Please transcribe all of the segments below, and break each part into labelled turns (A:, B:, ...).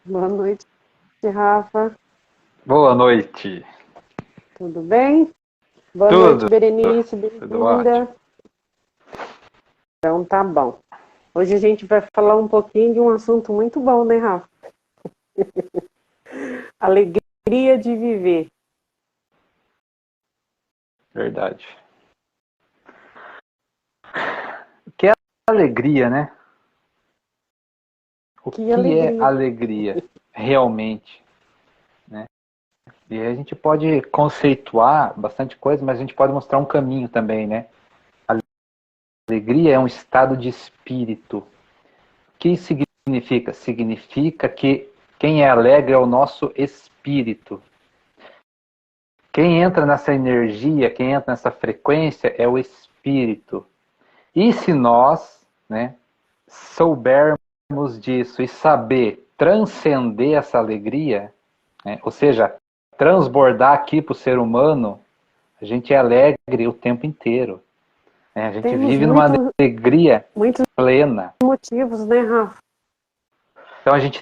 A: Boa noite, Rafa.
B: Boa noite.
A: Tudo bem? Boa noite,
B: Tudo,
A: Berenice.
B: tudo ótimo.
A: Bem-vinda. Então, tá bom. Hoje a gente vai falar um pouquinho de um assunto muito bom, né, Rafa? Alegria de viver.
B: Verdade. O que é alegria, né? O
A: Que
B: que é
A: alegria.
B: alegria realmente, né? E a gente pode conceituar bastante coisa, mas a gente pode mostrar um caminho também, né? Alegria é um estado de espírito. O que isso significa? Significa que quem é alegre é o nosso espírito. Quem entra nessa energia, quem entra nessa frequência é o espírito. E se nós, né, soubermos disso e saber transcender essa alegria, né, ou seja, transbordar aqui para o ser humano, a gente é alegre o tempo inteiro. Né? A gente
A: Temos
B: vive numa alegria
A: muitos
B: plena.
A: motivos, né, Rafa?
B: Então a gente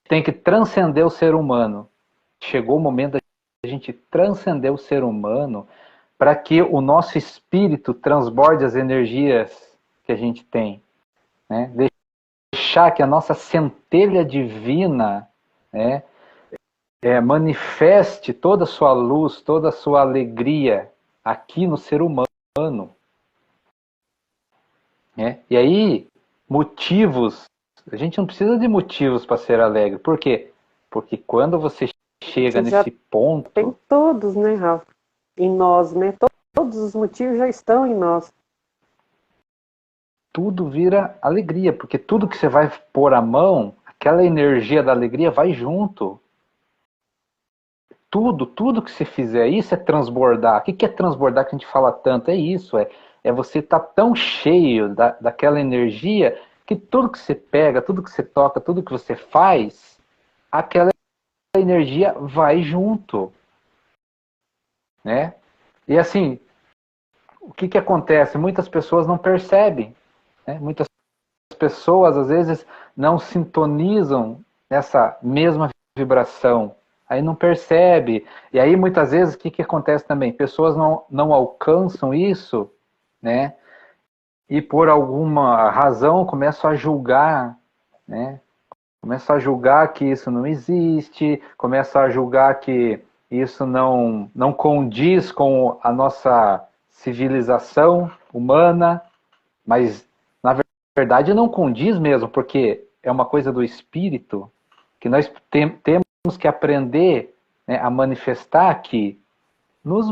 B: tem que transcender o ser humano. Chegou o momento da gente transcender o ser humano para que o nosso espírito transborde as energias que a gente tem. Né? Deixar que a nossa centelha divina, né, manifeste toda a sua luz, toda a sua alegria aqui no ser humano. Né? E aí, motivos. A gente não precisa de motivos para ser alegre. Por quê? Porque quando você chega
A: Você já
B: nesse
A: tem
B: ponto,
A: todos, né, Rafa? Em nós, né? Todos os motivos já estão em nós.
B: tudo vira alegria, porque tudo que você vai pôr a mão, aquela energia da alegria vai junto. Tudo que você fizer, isso é transbordar. O que é transbordar que a gente fala tanto? É isso, é você estar tão cheio daquela energia que tudo que você pega, tudo que você toca, tudo que você faz, aquela energia vai junto, né? E assim, o que acontece? Muitas pessoas não percebem, né? Muitas pessoas às vezes não sintonizam nessa mesma vibração. Aí não percebe. E aí muitas vezes o que acontece também? Pessoas não alcançam isso, né? E por alguma razão começam a julgar, né? Começam a julgar que isso não existe, começam a julgar que isso não condiz com a nossa civilização humana, mas na verdade não condiz mesmo, porque é uma coisa do espírito que nós temos que aprender, né, a manifestar aqui nos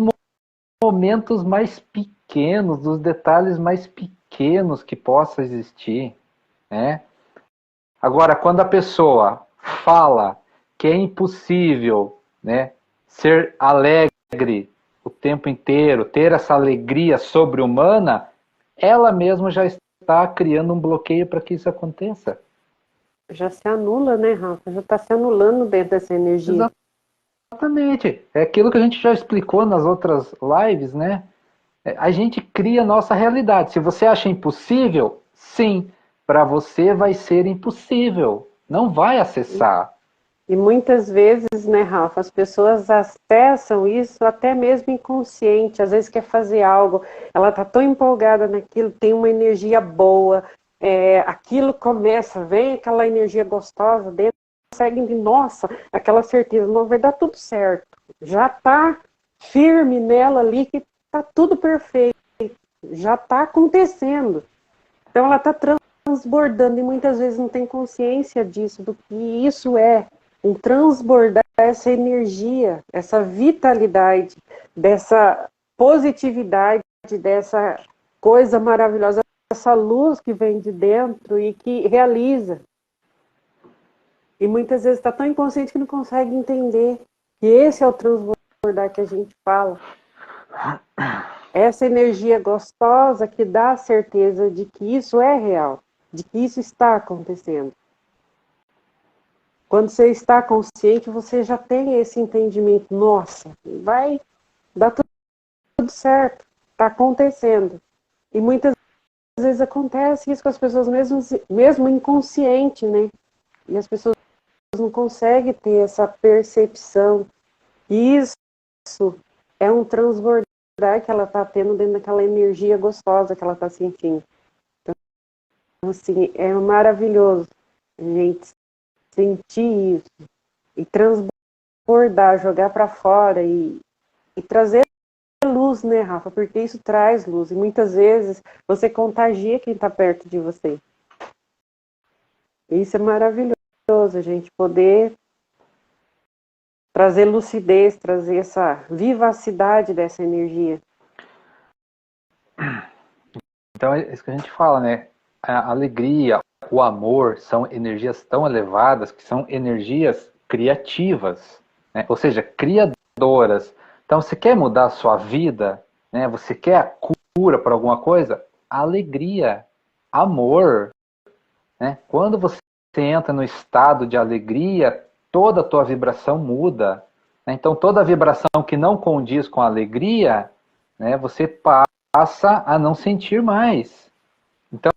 B: momentos mais pequenos, nos detalhes mais pequenos que possa existir, né? Agora, quando a pessoa fala que é impossível, né, ser alegre o tempo inteiro, ter essa alegria sobre-humana, ela mesma já está criando um bloqueio para que isso aconteça.
A: Já se anula, né, Rafa? Já está se anulando dentro dessa energia.
B: Exatamente. É aquilo que a gente já explicou nas outras lives, né? A gente cria a nossa realidade. Se você acha impossível, sim, para você vai ser impossível. Não vai acessar.
A: E muitas vezes, né, Rafa, as pessoas acessam isso até mesmo inconsciente, às vezes quer fazer algo, ela está tão empolgada naquilo, tem uma energia boa, aquilo começa, vem aquela energia gostosa dentro, consegue de nossa, aquela certeza, não vai dar tudo certo, já está firme nela ali que está tudo perfeito, já está acontecendo. Então ela está transbordando e muitas vezes não tem consciência disso, do que isso é, em transbordar essa energia, essa vitalidade, dessa positividade, dessa coisa maravilhosa, essa luz que vem de dentro e que realiza. E muitas vezes está tão inconsciente que não consegue entender que esse é o transbordar que a gente fala. Essa energia gostosa que dá a certeza de que isso é real, de que isso está acontecendo. Quando você está consciente, você já tem esse entendimento. Nossa, vai dar tudo certo, está acontecendo. E muitas vezes acontece isso com as pessoas mesmo inconsciente, né? E as pessoas não conseguem ter essa percepção. E isso é um transbordar que ela está tendo dentro daquela energia gostosa que ela está sentindo. Então, assim, é maravilhoso a gente sentir isso e transbordar, jogar para fora e trazer luz, né, Rafa? Porque isso traz luz e muitas vezes você contagia quem está perto de você. Isso é maravilhoso, a gente poder trazer lucidez, trazer essa vivacidade dessa energia.
B: Então é isso que a gente fala, né? A alegria, o amor são energias tão elevadas que são energias criativas, né? Ou seja, criadoras. Então, você quer mudar a sua vida, né? Você quer a cura para alguma coisa? Alegria, amor, né? Quando você entra no estado de alegria, toda a tua vibração muda, né? Então, toda vibração que não condiz com a alegria, né? Você passa a não sentir mais. Então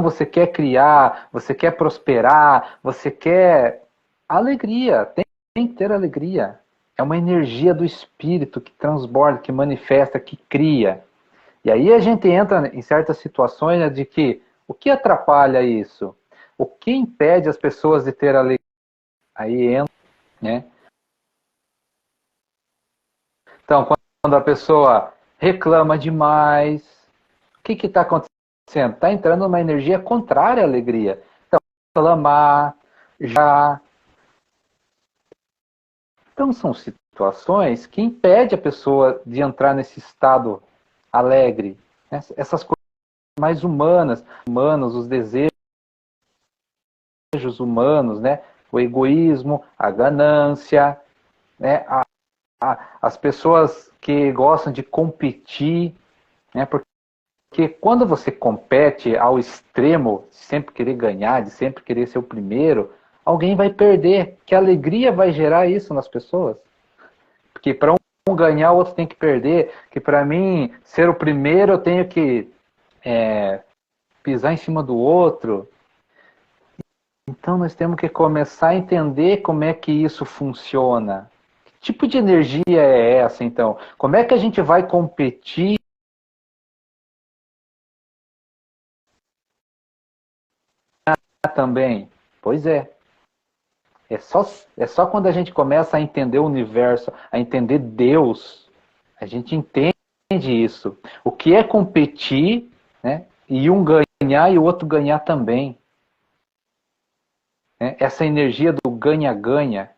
B: você quer criar, você quer prosperar, você quer alegria, tem que ter alegria. É uma energia do espírito que transborda, que manifesta, que cria. E aí a gente entra em certas situações, né, de que o que atrapalha isso? O que impede as pessoas de ter alegria? Aí entra, né? Então, quando a pessoa reclama demais, o que está acontecendo? Está entrando uma energia contrária à alegria. Então, reclamar, já. Então, são situações que impedem a pessoa de entrar nesse estado alegre. Né? Essas coisas mais humanos, os desejos humanos, né? O egoísmo, a ganância, né? As pessoas que gostam de competir, né? Porque quando você compete ao extremo, de sempre querer ganhar, de sempre querer ser o primeiro, alguém vai perder. Que alegria vai gerar isso nas pessoas? Porque para um ganhar, o outro tem que perder. Que para mim, ser o primeiro, eu tenho que pisar em cima do outro. Então nós temos que começar a entender como é que isso funciona. Que tipo de energia é essa, então? Como é que a gente vai competir também? Pois é. É só quando a gente começa a entender o universo, a entender Deus, a gente entende isso. O que é competir, né? E um ganhar e o outro ganhar também. Né? Essa energia do ganha-ganha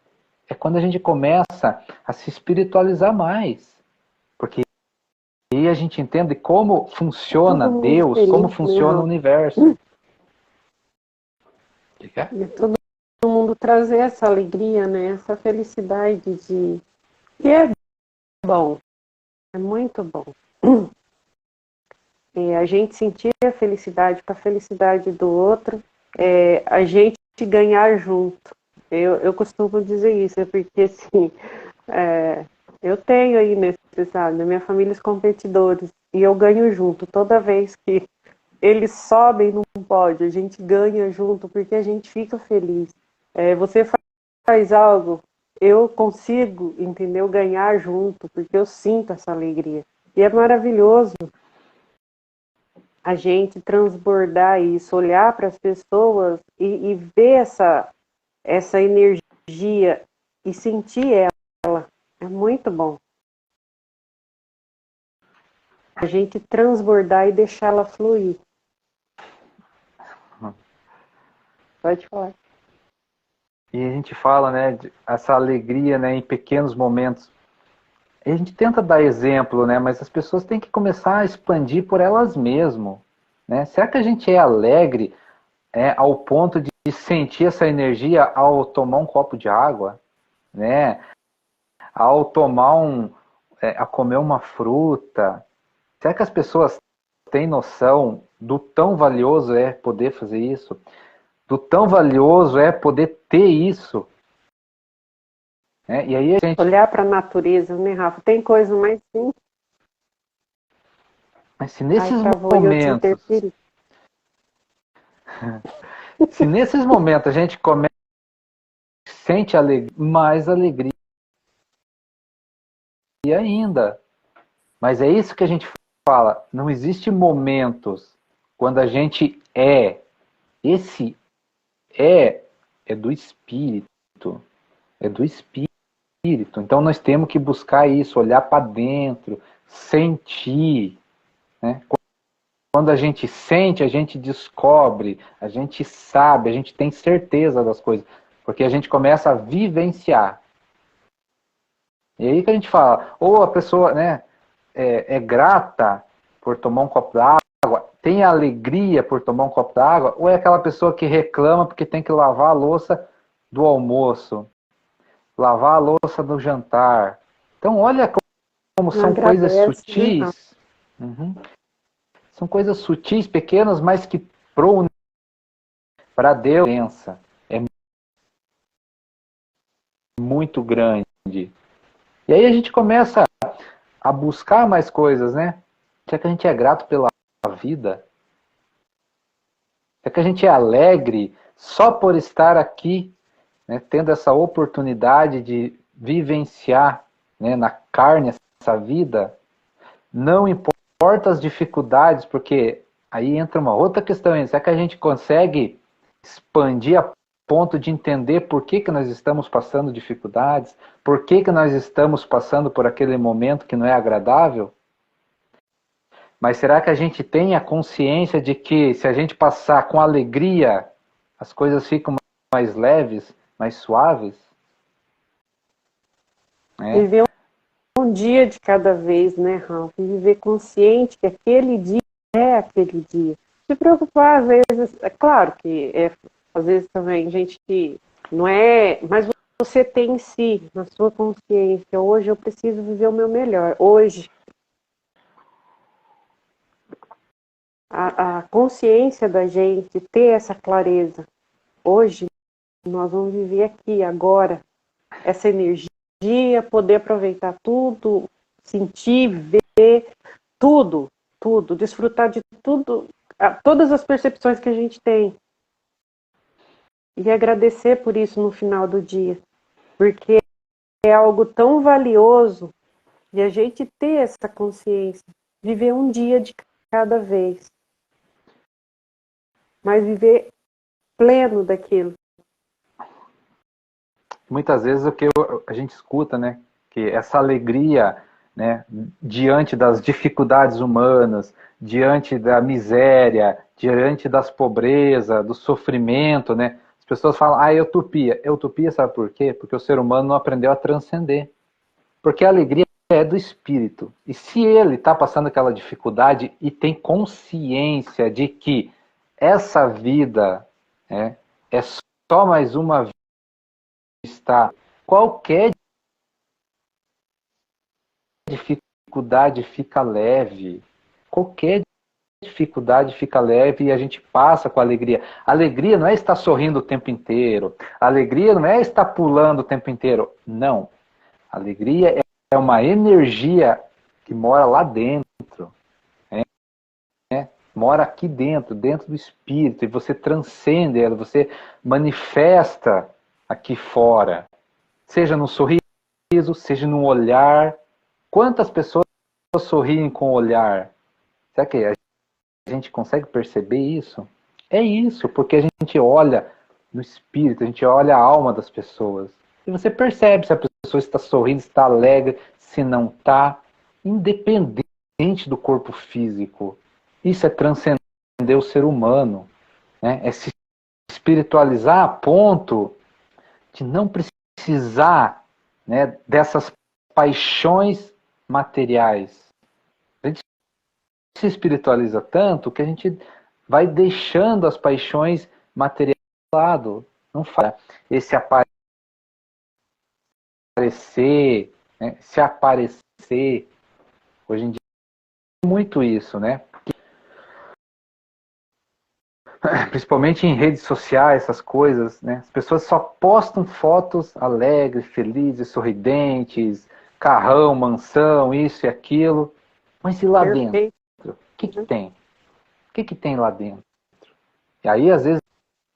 B: é quando a gente começa a se espiritualizar mais. Porque aí a gente entende como funciona
A: Todo mundo
B: Deus,
A: feliz,
B: como
A: né,
B: funciona o
A: Rafa?
B: universo. Que é?
A: E todo mundo trazer essa alegria, né? Essa felicidade de... E é bom, é muito bom. A gente sentir a felicidade com a felicidade do outro, a gente ganhar junto. Eu costumo dizer isso, porque assim, eu tenho aí sabe, na minha família os competidores, e eu ganho junto. Toda vez que eles sobem num pódio, a gente ganha junto, porque a gente fica feliz. Você faz algo, eu consigo, entendeu, ganhar junto, porque eu sinto essa alegria. E é maravilhoso a gente transbordar isso, olhar para as pessoas e ver essa energia e sentir ela. É muito bom. A gente transbordar e deixar ela fluir. Pode falar.
B: E a gente fala, né, essa alegria, né, em pequenos momentos. E a gente tenta dar exemplo, né, mas as pessoas têm que começar a expandir por elas mesmas, né? Será que a gente é alegre ao ponto de sentir essa energia ao tomar um copo de água, né? Ao tomar a comer uma fruta? Será que as pessoas têm noção do tão valioso é poder fazer isso? Do tão valioso é poder ter isso? Né? E aí a gente...
A: Olhar para a natureza, né, Rafa? Tem coisa mais simples.
B: Mas se
A: Ai,
B: nesses
A: travou e eu te
B: momentos,
A: interferi.
B: se nesses momentos a gente começa sente alegria, mais alegria ainda. Mas é isso que a gente fala, não existe momentos quando a gente é. Esse é do espírito, é do espírito. Então nós temos que buscar isso, olhar para dentro, sentir, né? Quando a gente sente, a gente descobre, a gente sabe, a gente tem certeza das coisas, porque a gente começa a vivenciar. E aí que a gente fala, ou a pessoa, né, é grata por tomar um copo d'água, tem alegria por tomar um copo d'água, ou é aquela pessoa que reclama porque tem que lavar a louça do almoço, lavar a louça do jantar. Então olha como
A: Não
B: são coisas
A: agradece, né?
B: sutis. Uhum. São coisas sutis, pequenas, mas que para Deus é muito grande. E aí a gente começa a buscar mais coisas, né? Será que a gente é grato pela vida? Será que a gente é alegre só por estar aqui, né, tendo essa oportunidade de vivenciar, né, na carne essa vida? Não importa as dificuldades, porque aí entra uma outra questão. Será que a gente consegue expandir a ponto de entender por que nós estamos passando dificuldades? Por que nós estamos passando por aquele momento que não é agradável? Mas será que a gente tem a consciência de que se a gente passar com alegria, as coisas ficam mais leves, mais suaves? É.
A: Viver um dia de cada vez, né, Ralf? Viver consciente que aquele dia é aquele dia. Se preocupar, às vezes, é claro que às vezes também gente que não é, mas você tem em si, na sua consciência, hoje eu preciso viver o meu melhor. Hoje, a consciência da gente ter essa clareza. Hoje, nós vamos viver aqui, agora, essa energia, poder aproveitar tudo, sentir, ver tudo, tudo, desfrutar de tudo, todas as percepções que a gente tem. E agradecer por isso no final do dia, porque é algo tão valioso de a gente ter essa consciência, viver um dia de cada vez, mas viver pleno daquilo.
B: Muitas vezes o que a gente escuta, né, que essa alegria, né, diante das dificuldades humanas, diante da miséria, diante das pobrezas, do sofrimento, né, as pessoas falam, é utopia. É utopia, sabe por quê? Porque o ser humano não aprendeu a transcender. Porque a alegria é do espírito. E se ele está passando aquela dificuldade e tem consciência de que essa vida, né, é só mais uma vida, está qualquer dificuldade fica leve. Qualquer dificuldade fica leve e a gente passa com alegria. Alegria não é estar sorrindo o tempo inteiro. Alegria não é estar pulando o tempo inteiro. Não. Alegria é uma energia que mora lá dentro. Mora aqui dentro, dentro do espírito. E você transcende ela, você manifesta aqui fora. Seja no sorriso, seja no olhar. Quantas pessoas sorriem com o olhar? Será que a gente consegue perceber isso? É isso, porque a gente olha no espírito, a gente olha a alma das pessoas. E você percebe se a pessoa está sorrindo, está alegre, se não está, independente do corpo físico. Isso é transcender o ser humano, né? É se espiritualizar a ponto de não precisar, né, dessas paixões materiais. A gente se espiritualiza tanto que a gente vai deixando as paixões materiais de lado. Não faz esse aparecer, né, se aparecer. Hoje em dia é muito isso, né? Principalmente em redes sociais, essas coisas, né? As pessoas só postam fotos alegres, felizes, sorridentes, carrão, mansão, isso e aquilo. Mas e lá
A: Perfeito.
B: dentro? O que tem? O que tem lá dentro? E aí, às vezes,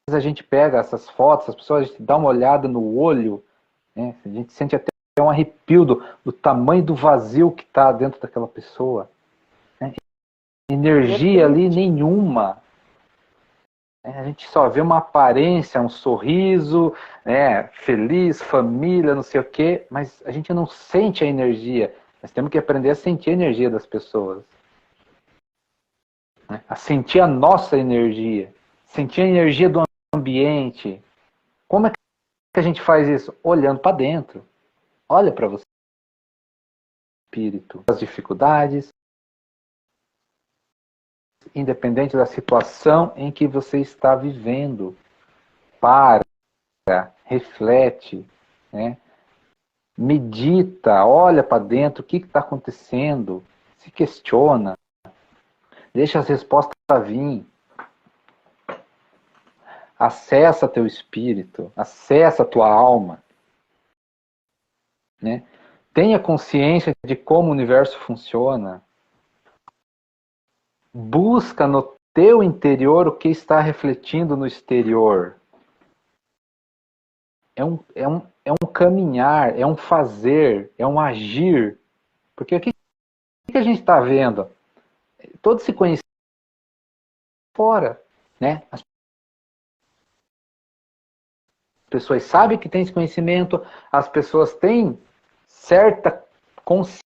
B: a gente pega essas fotos, as pessoas, a gente dá uma olhada no olho, né? A gente sente até um arrepio do tamanho do vazio que está dentro daquela pessoa. Né? Energia ali nenhuma. A gente só vê uma aparência, um sorriso, né, feliz, família, não sei o quê, mas a gente não sente a energia. Nós temos que aprender a sentir a energia das pessoas. Né? A sentir a nossa energia. Sentir a energia do ambiente. Como é que a gente faz isso? Olhando para dentro. Olha para você. Espírito. As dificuldades. Independente da situação em que você está vivendo. Para. Reflete. Né? Medita. Olha para dentro. O que está acontecendo. Se questiona. Deixa as respostas vir. Acessa teu espírito, acessa tua alma, né? Tenha consciência de como o universo funciona. Busca no teu interior o que está refletindo no exterior. É um caminhar, é um fazer, é um agir. Porque o que a gente está vendo? Todo esse conhecimento fora, né? As pessoas sabem que tem esse conhecimento, as pessoas têm certa consciência.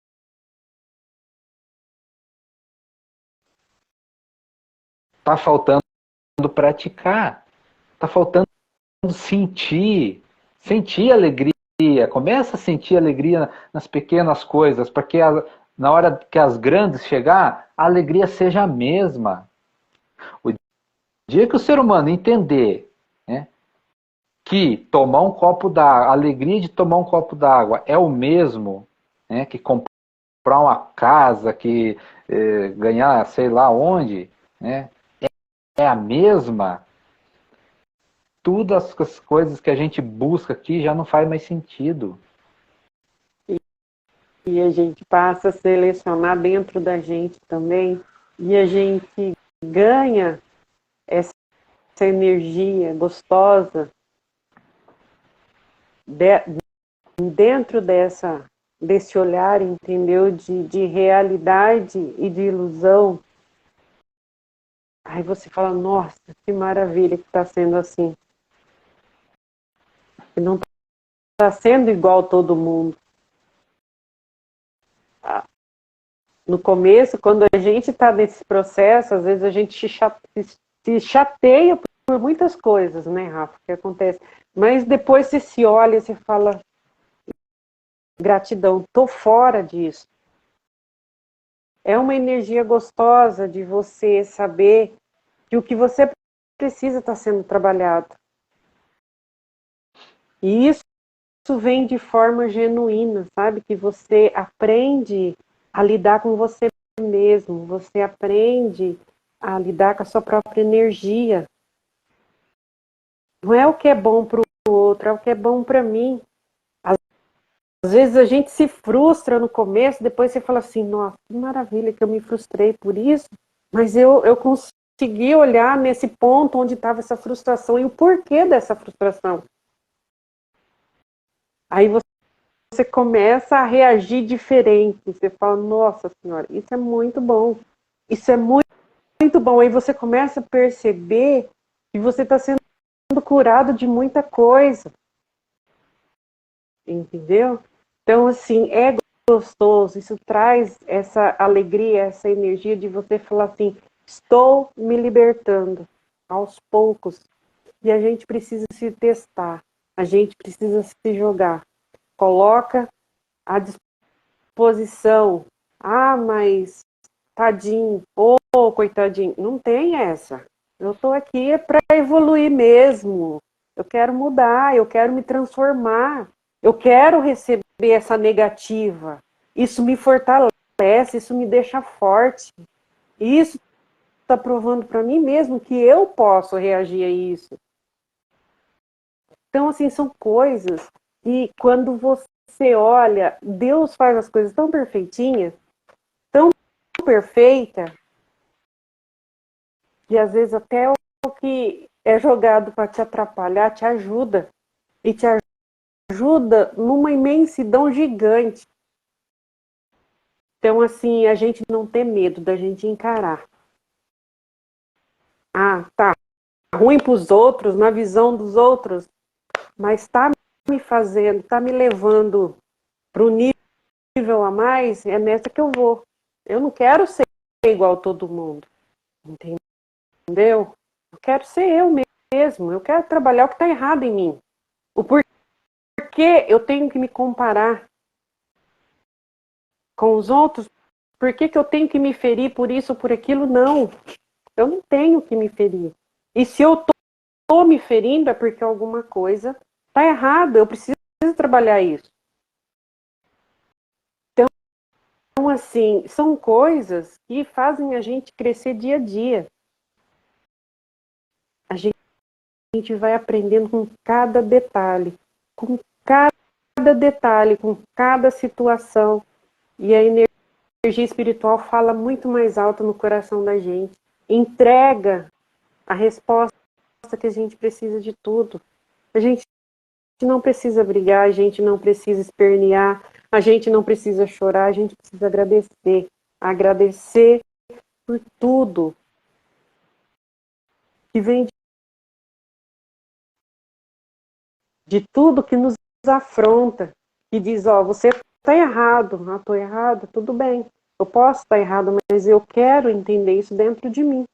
B: Está faltando praticar, está faltando sentir alegria. Começa a sentir alegria nas pequenas coisas, porque na hora que as grandes chegar, a alegria seja a mesma. O dia que o ser humano entender, né, que tomar um copo d'água, a alegria de tomar um copo d'água é o mesmo, né, que comprar uma casa, que ganhar sei lá onde, né, é a mesma. Tudo as coisas que a gente busca aqui já não faz mais sentido.
A: E a gente passa a selecionar dentro da gente também, e a gente ganha essa energia gostosa dentro desse olhar, entendeu? De realidade e de ilusão. Aí você fala, nossa, que maravilha que está sendo assim. E não está sendo igual todo mundo. No começo, quando a gente está nesse processo, às vezes a gente se chateia por muitas coisas, né, Rafa, que acontece. Mas depois você se olha e você fala, gratidão, estou fora disso. É uma energia gostosa de você saber que o que você precisa está sendo trabalhado. E isso vem de forma genuína, sabe? Que você aprende a lidar com você mesmo, você aprende a lidar com a sua própria energia. Não é o que é bom para o outro, é o que é bom para mim. Às vezes a gente se frustra no começo, depois você fala assim, nossa, que maravilha que eu me frustrei por isso, mas eu consegui olhar nesse ponto onde estava essa frustração e o porquê dessa frustração. Aí você começa a reagir diferente. Você fala, nossa senhora, isso é muito bom. Isso é muito, muito bom. Aí você começa a perceber que você está sendo curado de muita coisa. Entendeu? Então, assim, é gostoso. Isso traz essa alegria, essa energia de você falar assim, estou me libertando aos poucos. E a gente precisa se testar. A gente precisa se jogar. Coloca à disposição. Ah, mas tadinho, coitadinho. Não tem essa. Eu estou aqui para evoluir mesmo. Eu quero mudar, eu quero me transformar. Eu quero receber essa negativa. Isso me fortalece, isso me deixa forte. E isso está provando para mim mesmo que eu posso reagir a isso. Então, assim, são coisas que quando você olha, Deus faz as coisas tão perfeitinhas, tão perfeita, que às vezes até o que é jogado para te atrapalhar, te ajuda. E te ajuda numa imensidão gigante. Então, assim, a gente não ter medo da gente encarar. Ah, tá ruim para os outros, na visão dos outros, mas está me fazendo, está me levando para o nível a mais, é nessa que eu vou. Eu não quero ser igual a todo mundo, entendeu? Eu quero ser eu mesmo, eu quero trabalhar o que está errado em mim. O porquê eu tenho que me comparar com os outros, por que eu tenho que me ferir por isso ou por aquilo? Não, eu não tenho que me ferir. E se eu estou me ferindo é porque alguma coisa está errada, eu preciso trabalhar isso. Então, assim, são coisas que fazem a gente crescer dia a dia. A gente vai aprendendo com cada detalhe, com cada detalhe, com cada situação. E a energia espiritual fala muito mais alto no coração da gente. Entrega a resposta que a gente precisa de tudo. A gente não precisa brigar, a gente não precisa espernear, a gente não precisa chorar, a gente precisa agradecer. Agradecer por tudo que vem de tudo que nos afronta, que diz, ó, você está errado, ah, estou errado, tudo bem, eu posso estar errado, mas eu quero entender isso dentro de mim.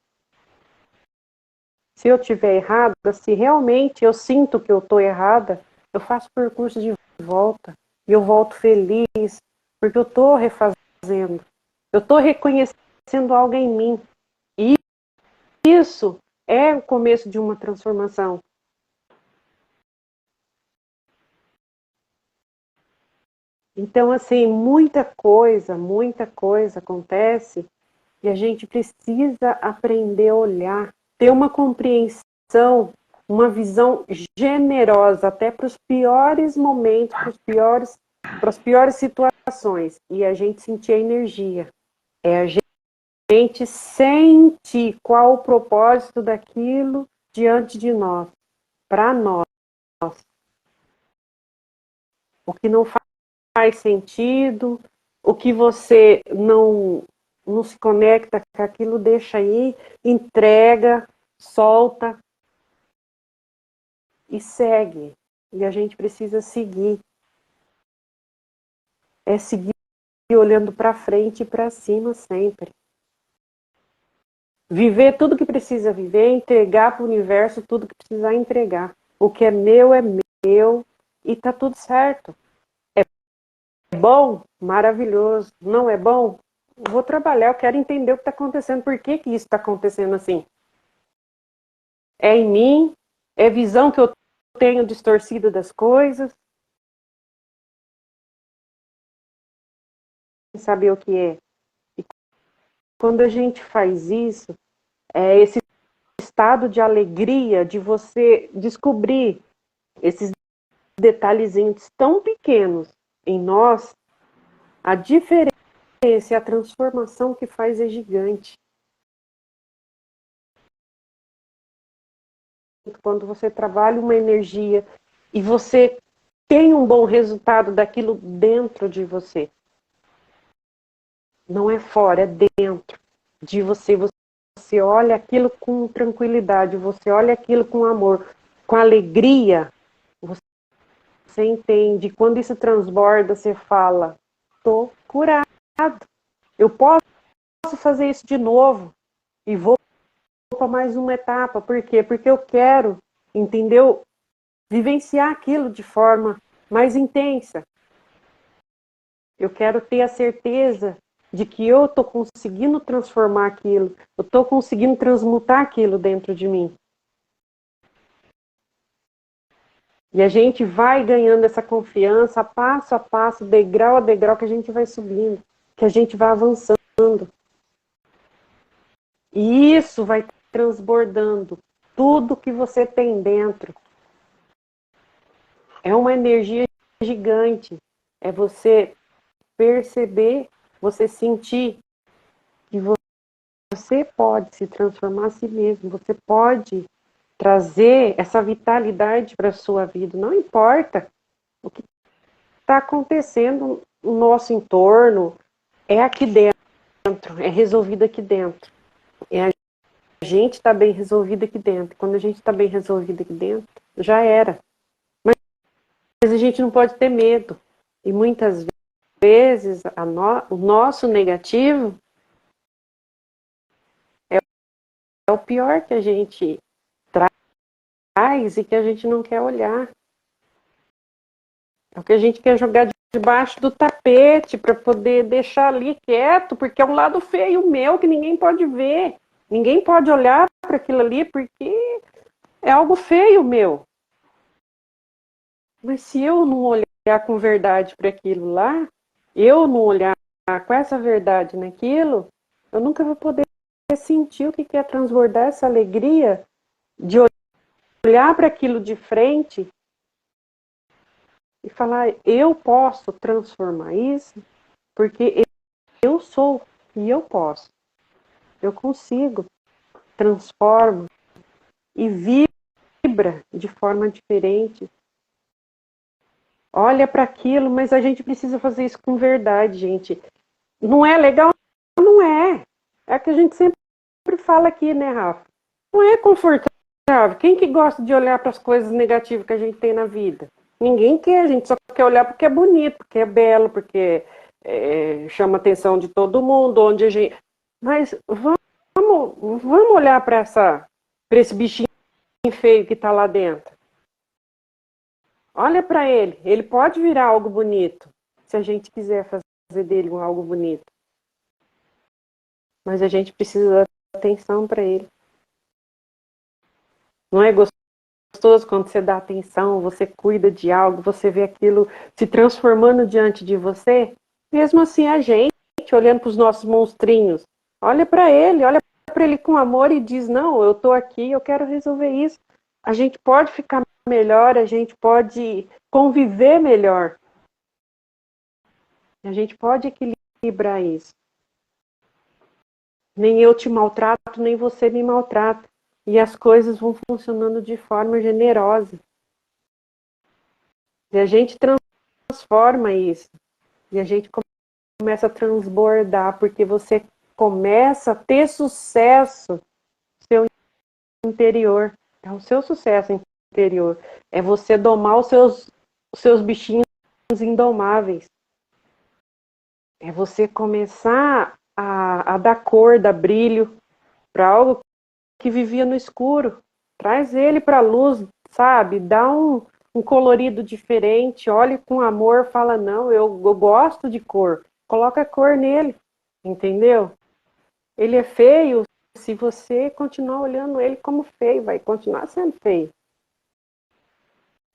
A: Se eu estiver errada, se realmente eu sinto que eu estou errada, eu faço percurso de volta, e eu volto feliz, porque eu estou refazendo, eu estou reconhecendo algo em mim, e isso é o começo de uma transformação. Então, assim, muita coisa acontece e a gente precisa aprender a olhar, ter uma compreensão, uma visão generosa até para os piores momentos, para as piores situações. E a gente sentir a energia. É a gente sente qual o propósito daquilo diante de nós, para nós. O que não faz sentido, o que você não se conecta com aquilo, deixa aí, entrega, solta e segue. E a gente precisa seguir. É seguir olhando para frente e para cima sempre. Viver tudo que precisa viver, entregar para o universo tudo que precisar entregar. O que é meu e tá tudo certo. É bom? Maravilhoso. Não é bom? Vou trabalhar, eu quero entender o que está acontecendo. Por que isso está acontecendo assim? É em mim? É visão que eu tenho distorcida das coisas? Saber o que é. E quando a gente faz isso, é esse estado de alegria de você descobrir esses detalhezinhos tão pequenos em nós, a diferença e a transformação que faz é gigante. Quando você trabalha uma energia e você tem um bom resultado daquilo dentro de você. Não é fora, é dentro de você. Você olha aquilo com tranquilidade, você olha aquilo com amor, com alegria. Você entende. Quando isso transborda, você fala, estou curado. Eu posso fazer isso de novo e vou para mais uma etapa. Por quê? Porque eu quero, entendeu? Vivenciar aquilo de forma mais intensa. Eu quero ter a certeza de que eu estou conseguindo transformar aquilo, eu estou conseguindo transmutar aquilo dentro de mim. E a gente vai ganhando essa confiança, passo a passo, degrau a degrau, que a gente vai subindo, que a gente vai avançando. E isso vai transbordando tudo que você tem dentro. É uma energia gigante. É você perceber, você sentir que você pode se transformar a si mesmo. Você pode trazer essa vitalidade para a sua vida. Não importa o que está acontecendo no nosso entorno, é aqui dentro, é resolvido aqui dentro. É a gente está bem resolvido aqui dentro. Quando a gente está bem resolvido aqui dentro, já era. Mas a gente não pode ter medo. E muitas vezes o nosso negativo é o pior que a gente traz e que a gente não quer olhar. É o que a gente quer jogar debaixo do tapete para poder deixar ali quieto, porque é um lado feio meu que ninguém pode ver. Ninguém pode olhar para aquilo ali porque é algo feio meu. Mas se eu não olhar com verdade para aquilo lá, eu não olhar com essa verdade naquilo, eu nunca vou poder sentir o que é transbordar essa alegria de olhar para aquilo de frente e falar, eu posso transformar isso, porque eu sou e eu posso. Eu consigo, transformo e vibra de forma diferente. Olha para aquilo, mas a gente precisa fazer isso com verdade, gente. Não é legal? Não é. É que a gente sempre fala aqui, né, Rafa? Não é confortável. Quem que gosta de olhar para as coisas negativas que a gente tem na vida? Ninguém quer, a gente só quer olhar porque é bonito, porque é belo, porque chama a atenção de todo mundo, onde a gente... Mas vamos olhar para esse bichinho feio que está lá dentro. Olha para ele. Ele pode virar algo bonito, se a gente quiser fazer dele algo bonito. Mas a gente precisa dar atenção para ele. Não é gostoso quando você dá atenção, você cuida de algo, você vê aquilo se transformando diante de você? Mesmo assim, a gente, olhando para os nossos monstrinhos, olha para ele com amor e diz, não, eu estou aqui, eu quero resolver isso. A gente pode ficar melhor, a gente pode conviver melhor. A gente pode equilibrar isso. Nem eu te maltrato, nem você me maltrata. E as coisas vão funcionando de forma generosa. E a gente transforma isso. E a gente começa a transbordar, porque você começa a ter sucesso no seu interior. É o seu sucesso interior. É você domar os seus bichinhos indomáveis. É você começar a dar cor, dar brilho para algo que vivia no escuro. Traz ele para a luz, sabe? Dá um colorido diferente, olhe com amor, fala, não, eu gosto de cor. Coloca cor nele, entendeu? Ele é feio, se você continuar olhando ele como feio, vai continuar sendo feio.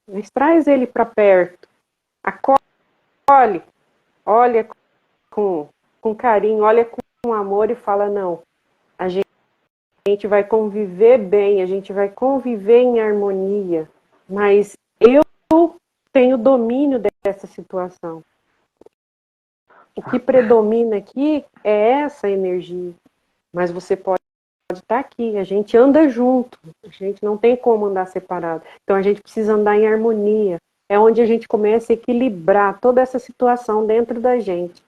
A: Mas traz ele para perto, acolhe, olha com carinho, olha com amor e fala, não, a gente vai conviver bem, a gente vai conviver em harmonia, mas eu tenho domínio dessa situação. O que predomina aqui é essa energia, mas você pode estar aqui, a gente anda junto, a gente não tem como andar separado, então a gente precisa andar em harmonia, é onde a gente começa a equilibrar toda essa situação dentro da gente.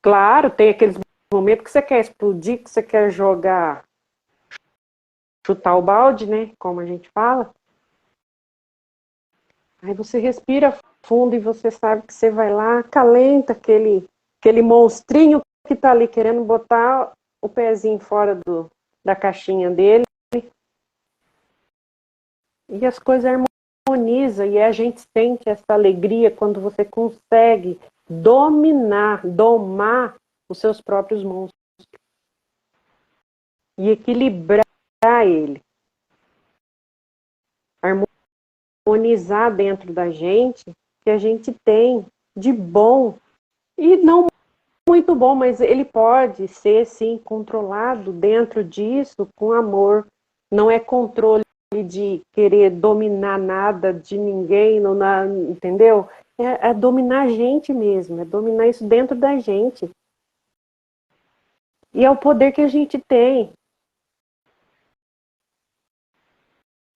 A: Claro, tem aqueles momentos que você quer explodir, que você quer jogar, chutar o balde, né, como a gente fala. Aí você respira fundo e você sabe que você vai lá, acalenta aquele monstrinho que está ali querendo botar o pezinho fora da caixinha dele. E as coisas harmonizam e a gente sente essa alegria quando você consegue domar os seus próprios monstros e equilibrar ele. Harmonizar dentro da gente que a gente tem de bom e não muito bom, mas ele pode ser sim controlado dentro disso com amor. Não é controle de querer dominar nada de ninguém, entendeu? É dominar a gente mesmo, é dominar isso dentro da gente. E é o poder que a gente tem.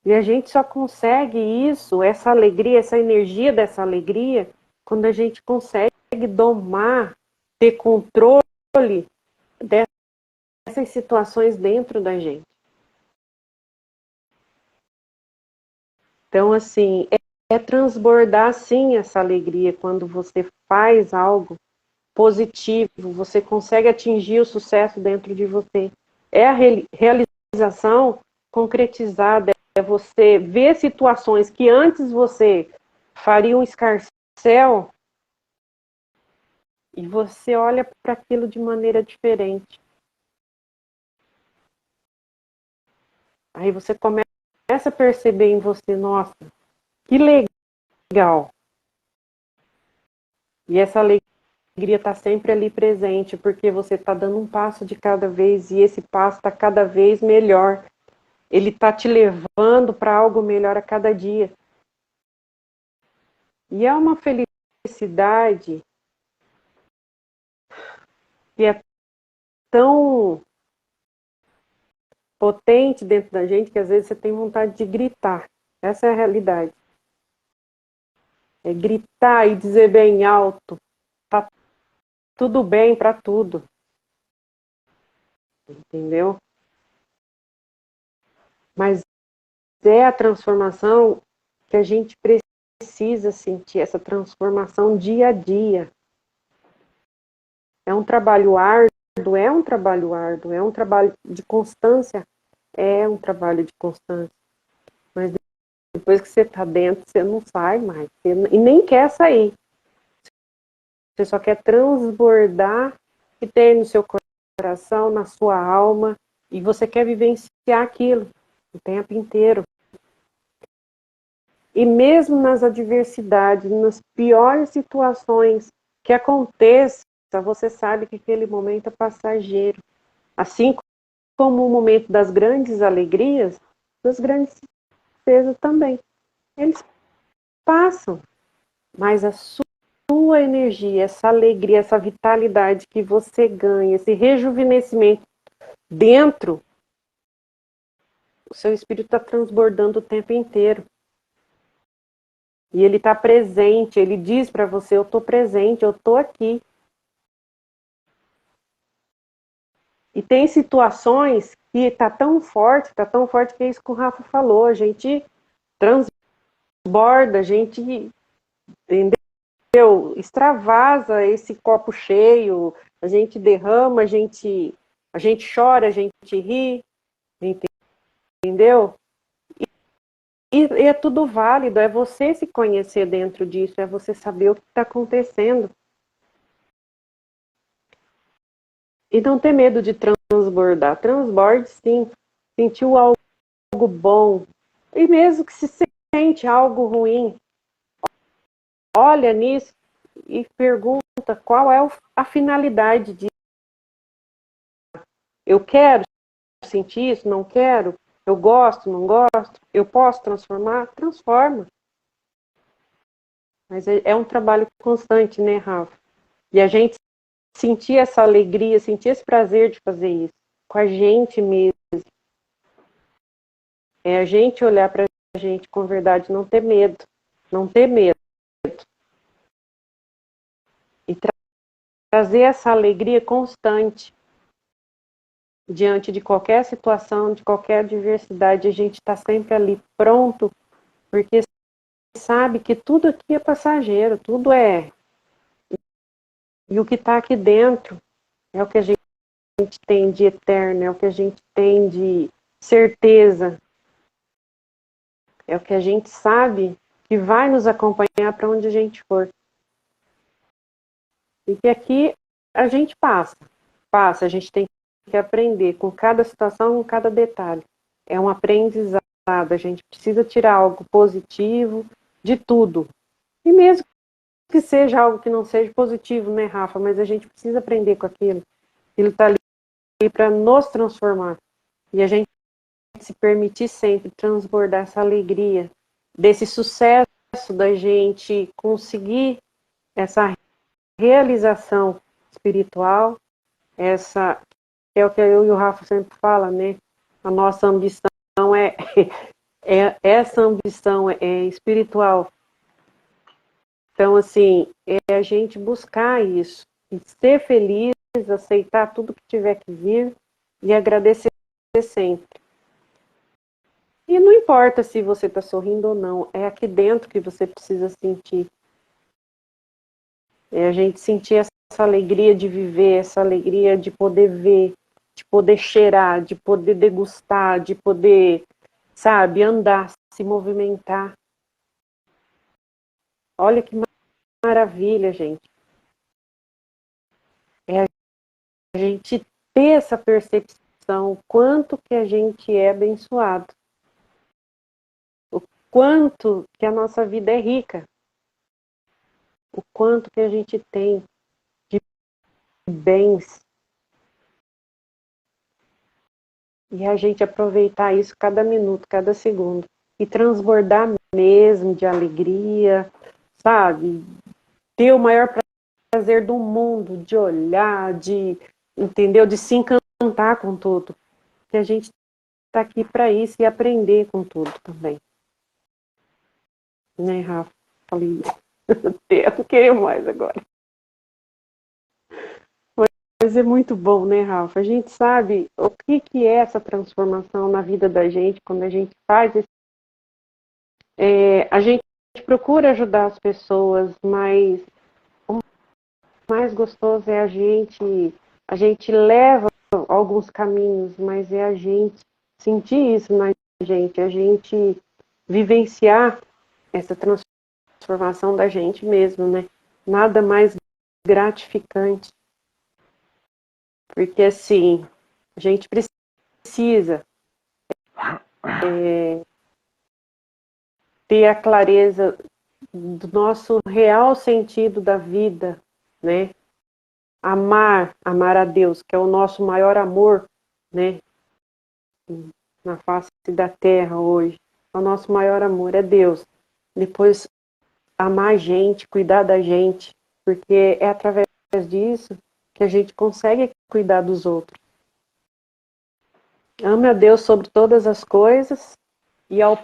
A: E a gente só consegue isso, essa alegria, essa energia dessa alegria, quando a gente consegue domar, ter controle dessas situações dentro da gente. Então, assim, é transbordar, sim, essa alegria quando você faz algo positivo, você consegue atingir o sucesso dentro de você. É a realização concretizada, é você ver situações que antes você faria um escarcéu e você olha para aquilo de maneira diferente. Aí você começa a perceber em você, nossa, que legal. E essa alegria está sempre ali presente, porque você está dando um passo de cada vez e esse passo está cada vez melhor. Ele está te levando para algo melhor a cada dia. E é uma felicidade que é tão potente dentro da gente que às vezes você tem vontade de gritar. Essa é a realidade. É gritar e dizer bem alto, tá tudo bem para tudo. Entendeu? Mas é a transformação que a gente precisa sentir, essa transformação dia a dia. É um trabalho árduo, é um trabalho árduo, é um trabalho de constância, é um trabalho de constância. Mas depois que você está dentro, você não sai mais. E nem quer sair. Você só quer transbordar e ter no seu coração, na sua alma, e você quer vivenciar aquilo o tempo inteiro. E mesmo nas adversidades, nas piores situações que aconteça, você sabe que aquele momento é passageiro. Assim como o momento das grandes alegrias, das grandes tristezas também. Eles passam, mas a sua energia, essa alegria, essa vitalidade que você ganha, esse rejuvenescimento dentro, o seu espírito está transbordando o tempo inteiro. E ele está presente, ele diz para você, eu estou presente, eu estou aqui. E tem situações que está tão forte que é isso que o Rafa falou, a gente transborda, a gente, entendeu? Extravasa esse copo cheio, a gente derrama, a gente chora, a gente ri, entendeu? E é tudo válido, é você se conhecer dentro disso, é você saber o que está acontecendo. E não ter medo de transbordar. Transborde, sim. Sentiu algo bom. E mesmo que se sente algo ruim, olha nisso e pergunta qual é a finalidade disso. Eu quero sentir isso? Não quero? Eu gosto? Não gosto? Eu posso transformar? Transforma. Mas é um trabalho constante, né, Rafa? E a gente sentir essa alegria, sentir esse prazer de fazer isso com a gente mesmo. É a gente olhar para a gente com verdade, não ter medo. Não ter medo. E trazer essa alegria constante diante de qualquer situação, de qualquer adversidade. A gente está sempre ali pronto, porque sabe que tudo aqui é passageiro, tudo é. E o que está aqui dentro é o que a gente tem de eterno, é o que a gente tem de certeza, é o que a gente sabe que vai nos acompanhar para onde a gente for. E que aqui a gente passa, a gente tem que aprender com cada situação, com cada detalhe. É um aprendizado, a gente precisa tirar algo positivo de tudo. E mesmo que seja algo que não seja positivo, né, Rafa? Mas a gente precisa aprender com aquilo. Aquilo está ali para nos transformar. E a gente se permitir sempre transbordar essa alegria, desse sucesso da gente conseguir essa realização espiritual, essa é o que eu e o Rafa sempre fala, né? A nossa ambição é essa ambição é espiritual. Então, assim, é a gente buscar isso, e ser feliz, aceitar tudo que tiver que vir e agradecer sempre. E não importa se você está sorrindo ou não, é aqui dentro que você precisa sentir. É a gente sentir essa alegria de viver, essa alegria de poder ver, de poder cheirar, de poder degustar, de poder, sabe, andar, se movimentar. Olha que maravilha, gente. É a gente ter essa percepção, quanto que a gente é abençoado. O quanto que a nossa vida é rica. O quanto que a gente tem de bens. E a gente aproveitar isso cada minuto, cada segundo. E transbordar mesmo de alegria, sabe? Ter o maior prazer do mundo, de olhar, de, entendeu? De se encantar com tudo. Que a gente está aqui para isso e aprender com tudo também. Né, Rafa? Falei, eu não queria mais agora. Mas é muito bom, né, Rafa? A gente sabe o que é essa transformação na vida da gente quando a gente faz isso. A gente procura ajudar as pessoas, mas o mais gostoso é a gente leva alguns caminhos, mas é a gente sentir isso na gente, a gente vivenciar essa transformação da gente mesmo, né? Nada mais gratificante. Porque, assim, a gente precisa ter a clareza do nosso real sentido da vida, né? Amar a Deus, que é o nosso maior amor, né? Na face da terra hoje. O nosso maior amor é Deus. Depois, amar a gente, cuidar da gente, porque é através disso que a gente consegue cuidar dos outros. Ame a Deus sobre todas as coisas e ao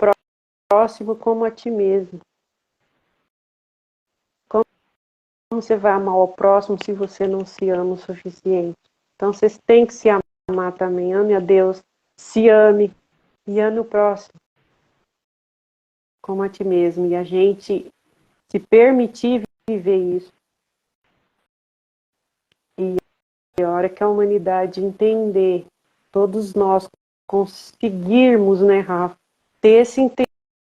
A: próximo como a ti mesmo. Como você vai amar ao próximo se você não se ama o suficiente? Então você tem que se amar também. Ame a Deus, se ame e ame o próximo como a ti mesmo. E a gente se permitir viver isso. E a hora que a humanidade entender, todos nós conseguirmos, né, Rafa, ter esse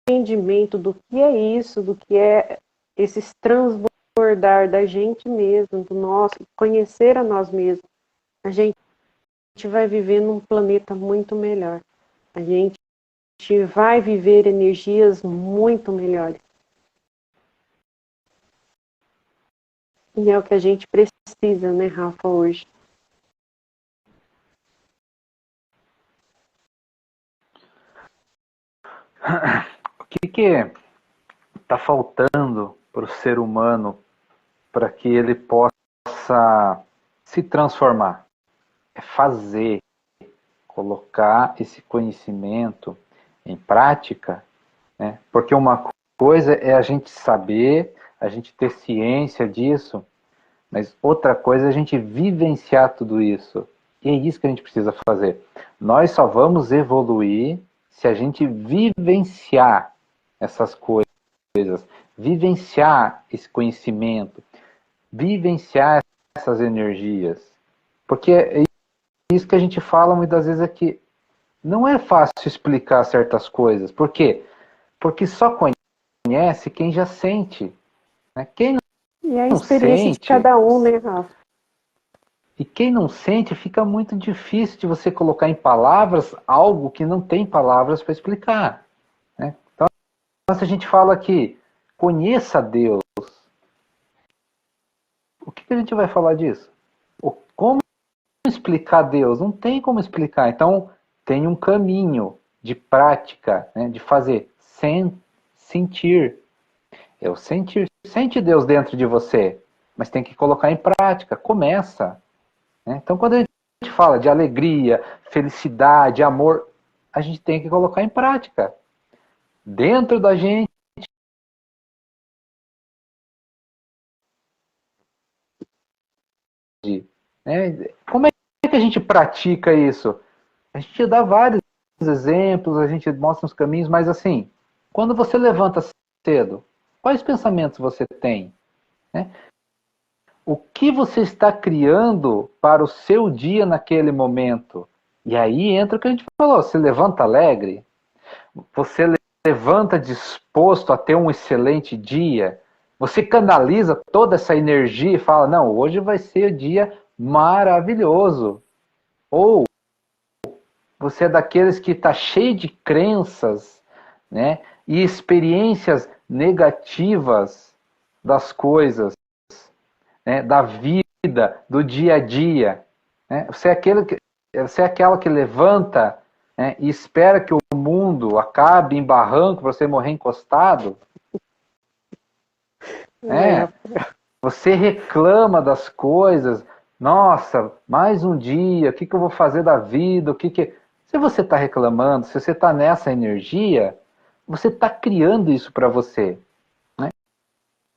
A: entendimento do que é isso, do que é esses transbordar da gente mesmo, do nosso, conhecer a nós mesmos, a gente vai viver num planeta muito melhor. A gente vai viver energias muito melhores. E é o que a gente precisa, né, Rafa, hoje.
B: O que está faltando para o ser humano para que ele possa se transformar? É fazer, colocar esse conhecimento em prática, né? Porque uma coisa é a gente saber, a gente ter ciência disso, mas outra coisa é a gente vivenciar tudo isso. E é isso que a gente precisa fazer. Nós só vamos evoluir se a gente vivenciar essas coisas, vivenciar esse conhecimento, vivenciar essas energias. Porque é isso que a gente fala muitas vezes aqui. Não é fácil explicar certas coisas. Por quê? Porque só conhece quem já sente. Né? Quem
A: E a
B: não
A: experiência de
B: sente,
A: cada um, né, Rafa?
B: e quem não sente, fica muito difícil de você colocar em palavras algo que não tem palavras para explicar. Né? Então, se a gente fala que conheça Deus, o que a gente vai falar disso? Como explicar Deus? Não tem como explicar. Então, tem um caminho de prática, né, de fazer, sem sentir. É o sentir. Sente Deus dentro de você, mas tem que colocar em prática. Começa. Né? Então, quando a gente fala de alegria, felicidade, amor, a gente tem que colocar em prática. dentro da gente. Né? Como é que a gente pratica isso? A gente dá vários exemplos, a gente mostra os caminhos, mas assim, quando você levanta cedo, quais pensamentos você tem? Né? O que você está criando para o seu dia naquele momento? E aí entra o que a gente falou, você levanta alegre, você levanta disposto a ter um excelente dia, você canaliza toda essa energia e fala, não, hoje vai ser um dia maravilhoso. Ou você é daqueles que está cheio de crenças, né, e experiências negativas das coisas, né, da vida, do dia a dia. Né? Você é aquela que levanta, né, e espera que o mundo acabe em barranco para você morrer encostado.
A: É,
B: Você reclama das coisas. Nossa, mais um dia, o que eu vou fazer da vida? Se você está reclamando, se você está nessa energia, você está criando isso para você. Né?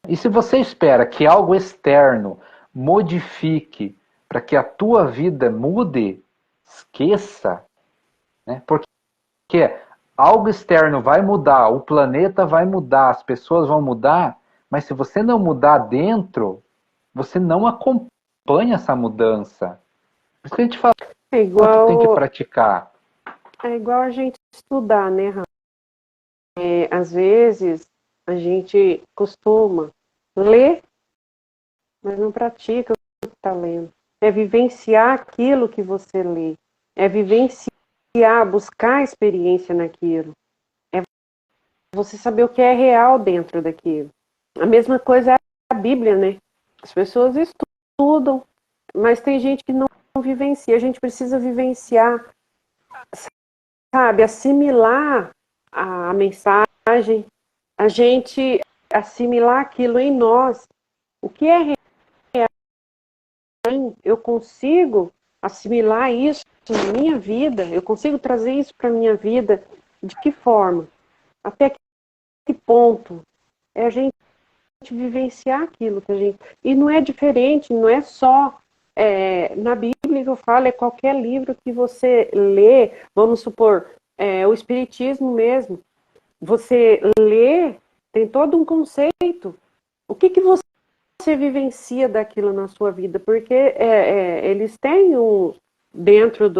B: E se você espera que algo externo modifique para que a tua vida mude, esqueça. Né? Porque algo externo vai mudar, o planeta vai mudar, as pessoas vão mudar, mas se você não mudar dentro, você não acompanha essa mudança. Por isso que a gente fala
A: é
B: que tem que
A: igual,
B: praticar.
A: é igual a gente estudar, né, Rafa? Às vezes a gente costuma ler, mas não pratica o que está lendo. É vivenciar aquilo que você lê. É vivenciar, buscar experiência naquilo. É você saber o que é real dentro daquilo. A mesma coisa é a Bíblia, né? As pessoas estudam, mas tem gente que não vivencia. A gente precisa vivenciar, sabe? Assimilar a mensagem, a gente assimilar aquilo em nós. O que é real, eu consigo assimilar isso na minha vida, eu consigo trazer isso para a minha vida. De que forma? Até que ponto? É a gente vivenciar aquilo que a gente. E não é diferente, não é só na Bíblia que eu falo, é qualquer livro que você lê, vamos supor, o Espiritismo mesmo. Você lê, tem todo um conceito. O que você vivencia daquilo na sua vida? Porque eles têm dentro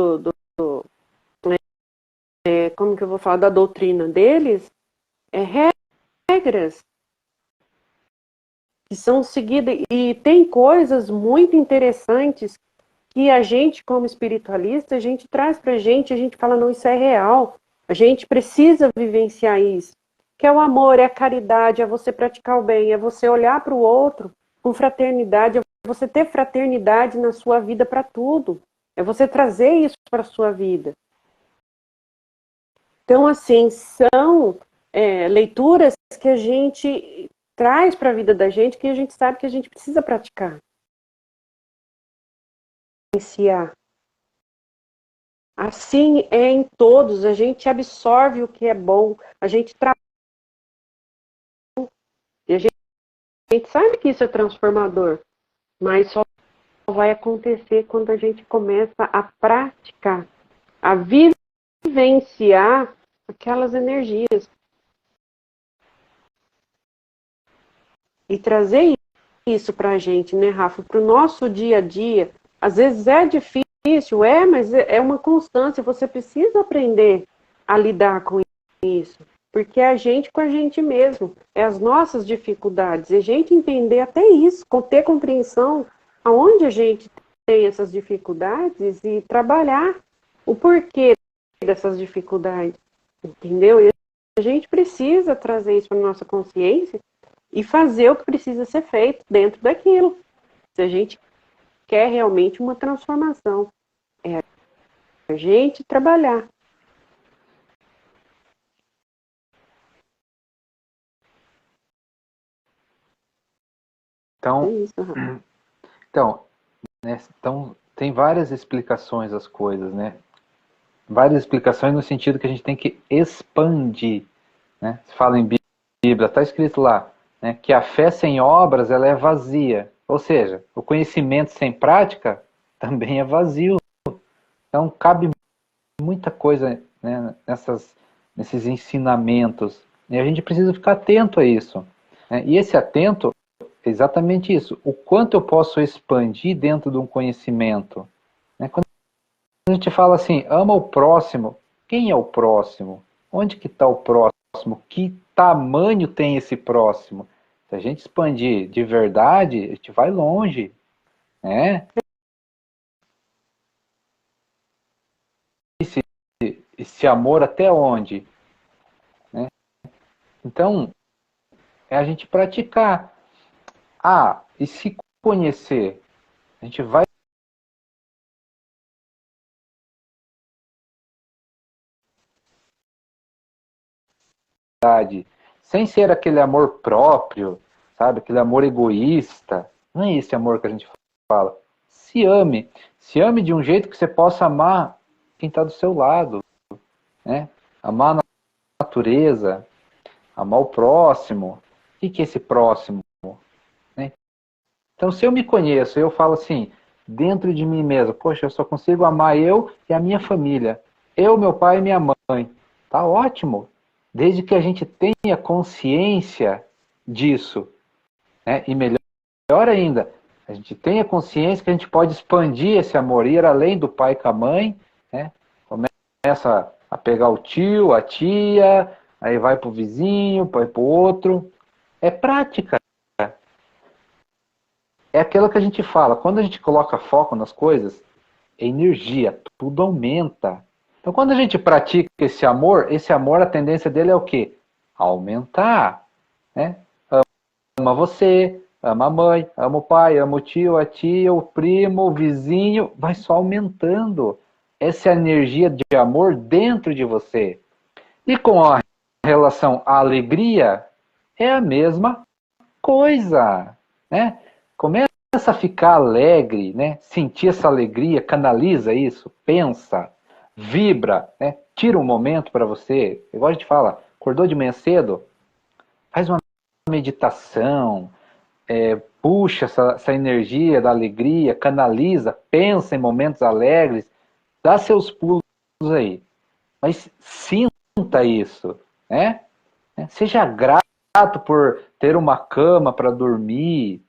A: como que eu vou falar, da doutrina deles, é, regras que são seguidas, e tem coisas muito interessantes que a gente, como espiritualista, a gente traz pra gente, a gente fala, não, isso é real, a gente precisa vivenciar isso, que é o amor, é a caridade, é você praticar o bem, é você olhar para o outro com fraternidade, é você ter fraternidade na sua vida para tudo, é você trazer isso para a sua vida. Então, assim, são leituras que a gente traz para a vida da gente, que a gente sabe que a gente precisa praticar. Assim é em todos, a gente absorve o que é bom, a gente e a gente sabe que isso é transformador, mas só vai acontecer quando a gente começa a praticar, a vivenciar aquelas energias e trazer isso para a gente, né, Rafa? Para o nosso dia a dia. Às vezes é difícil, mas é uma constância. Você precisa aprender a lidar com isso. Porque é a gente com a gente mesmo. É as nossas dificuldades. É a gente entender até isso, ter compreensão aonde a gente tem essas dificuldades e trabalhar o porquê dessas dificuldades. Entendeu? E a gente precisa trazer isso para a nossa consciência e fazer o que precisa ser feito dentro daquilo. Se a gente quer realmente uma transformação, é a gente trabalhar. É
B: Então,
A: isso, Rafa.
B: então, né, então, tem várias explicações às coisas, né? Várias explicações no sentido que a gente tem que expandir, né? Se fala em Bíblia, está escrito lá, né, que a fé sem obras ela é vazia. Ou seja, o conhecimento sem prática também é vazio. Então cabe muita coisa, né, nesses ensinamentos. E a gente precisa ficar atento a isso, né? E esse atento é exatamente isso. O quanto eu posso expandir dentro de um conhecimento, né? Quando a gente fala assim, ama o próximo, quem é o próximo? Onde que está o próximo? Que tamanho tem esse próximo? Se a gente expandir de verdade, a gente vai longe, né? Esse amor até onde? Né? Então, é a gente praticar. Ah, e se conhecer? A gente vai sem ser aquele amor próprio, sabe? Aquele amor egoísta. Não é esse amor que a gente fala. Se ame. Se ame de um jeito que você possa amar quem está do seu lado, né? Amar a natureza, amar o próximo. O que é esse próximo? Né? Então, se eu me conheço, eu falo assim, dentro de mim mesmo, poxa, eu só consigo amar eu e a minha família. Eu, meu pai e minha mãe. Tá ótimo. Desde que a gente tenha consciência disso. Né? E melhor ainda, a gente tenha consciência que a gente pode expandir esse amor, ir além do pai com a mãe, né? Começa a pegar o tio, a tia, aí vai pro vizinho, vai pro outro. É prática. É aquilo que a gente fala, quando a gente coloca foco nas coisas, é energia, tudo aumenta. Então, quando a gente pratica esse amor, a tendência dele é o quê? Aumentar. Né? Ama você, ama a mãe, ama o pai, ama o tio, a tia, o primo, o vizinho, vai só aumentando. Essa é a energia de amor dentro de você. E com a relação à alegria, é a mesma coisa. Né? Começa a ficar alegre, né? Sentir essa alegria, canaliza isso, pensa, vibra, né? Tira um momento para você. Igual a gente fala, acordou de manhã cedo, faz uma meditação, puxa essa energia da alegria, canaliza, pensa em momentos alegres, dá seus pulos aí. Mas sinta isso, né? Seja grato por ter uma cama para dormir,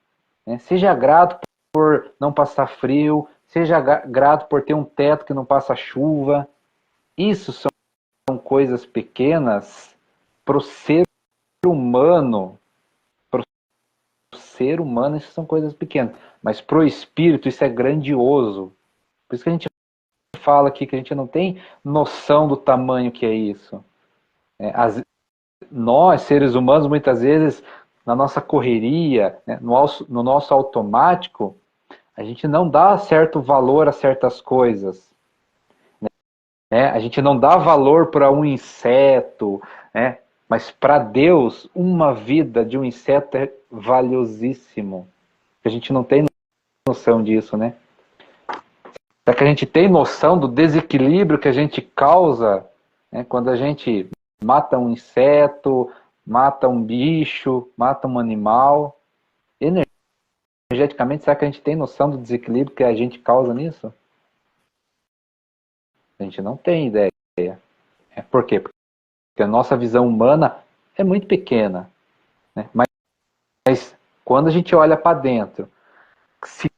B: né? Seja grato por não passar frio, seja grato por ter um teto que não passa chuva. Isso são coisas pequenas para o ser humano. Para o ser humano, isso são coisas pequenas. Mas para o espírito, isso é grandioso. Por isso que a gente fala aqui que a gente não tem noção do tamanho que é isso. Nós, seres humanos, muitas vezes, na nossa correria, né, no nosso automático, a gente não dá certo valor a certas coisas. Né? A gente não dá valor para um inseto, né? Mas para Deus, uma vida de um inseto é valiosíssimo. A gente não tem noção disso, né? Será que a gente tem noção do desequilíbrio que a gente causa, né, quando a gente mata um inseto, mata um bicho, mata um animal? Energeticamente, será que a gente tem noção do desequilíbrio que a gente causa nisso? A gente não tem ideia. Por quê? Porque a nossa visão humana é muito pequena. Né? Mas quando a gente olha para dentro, se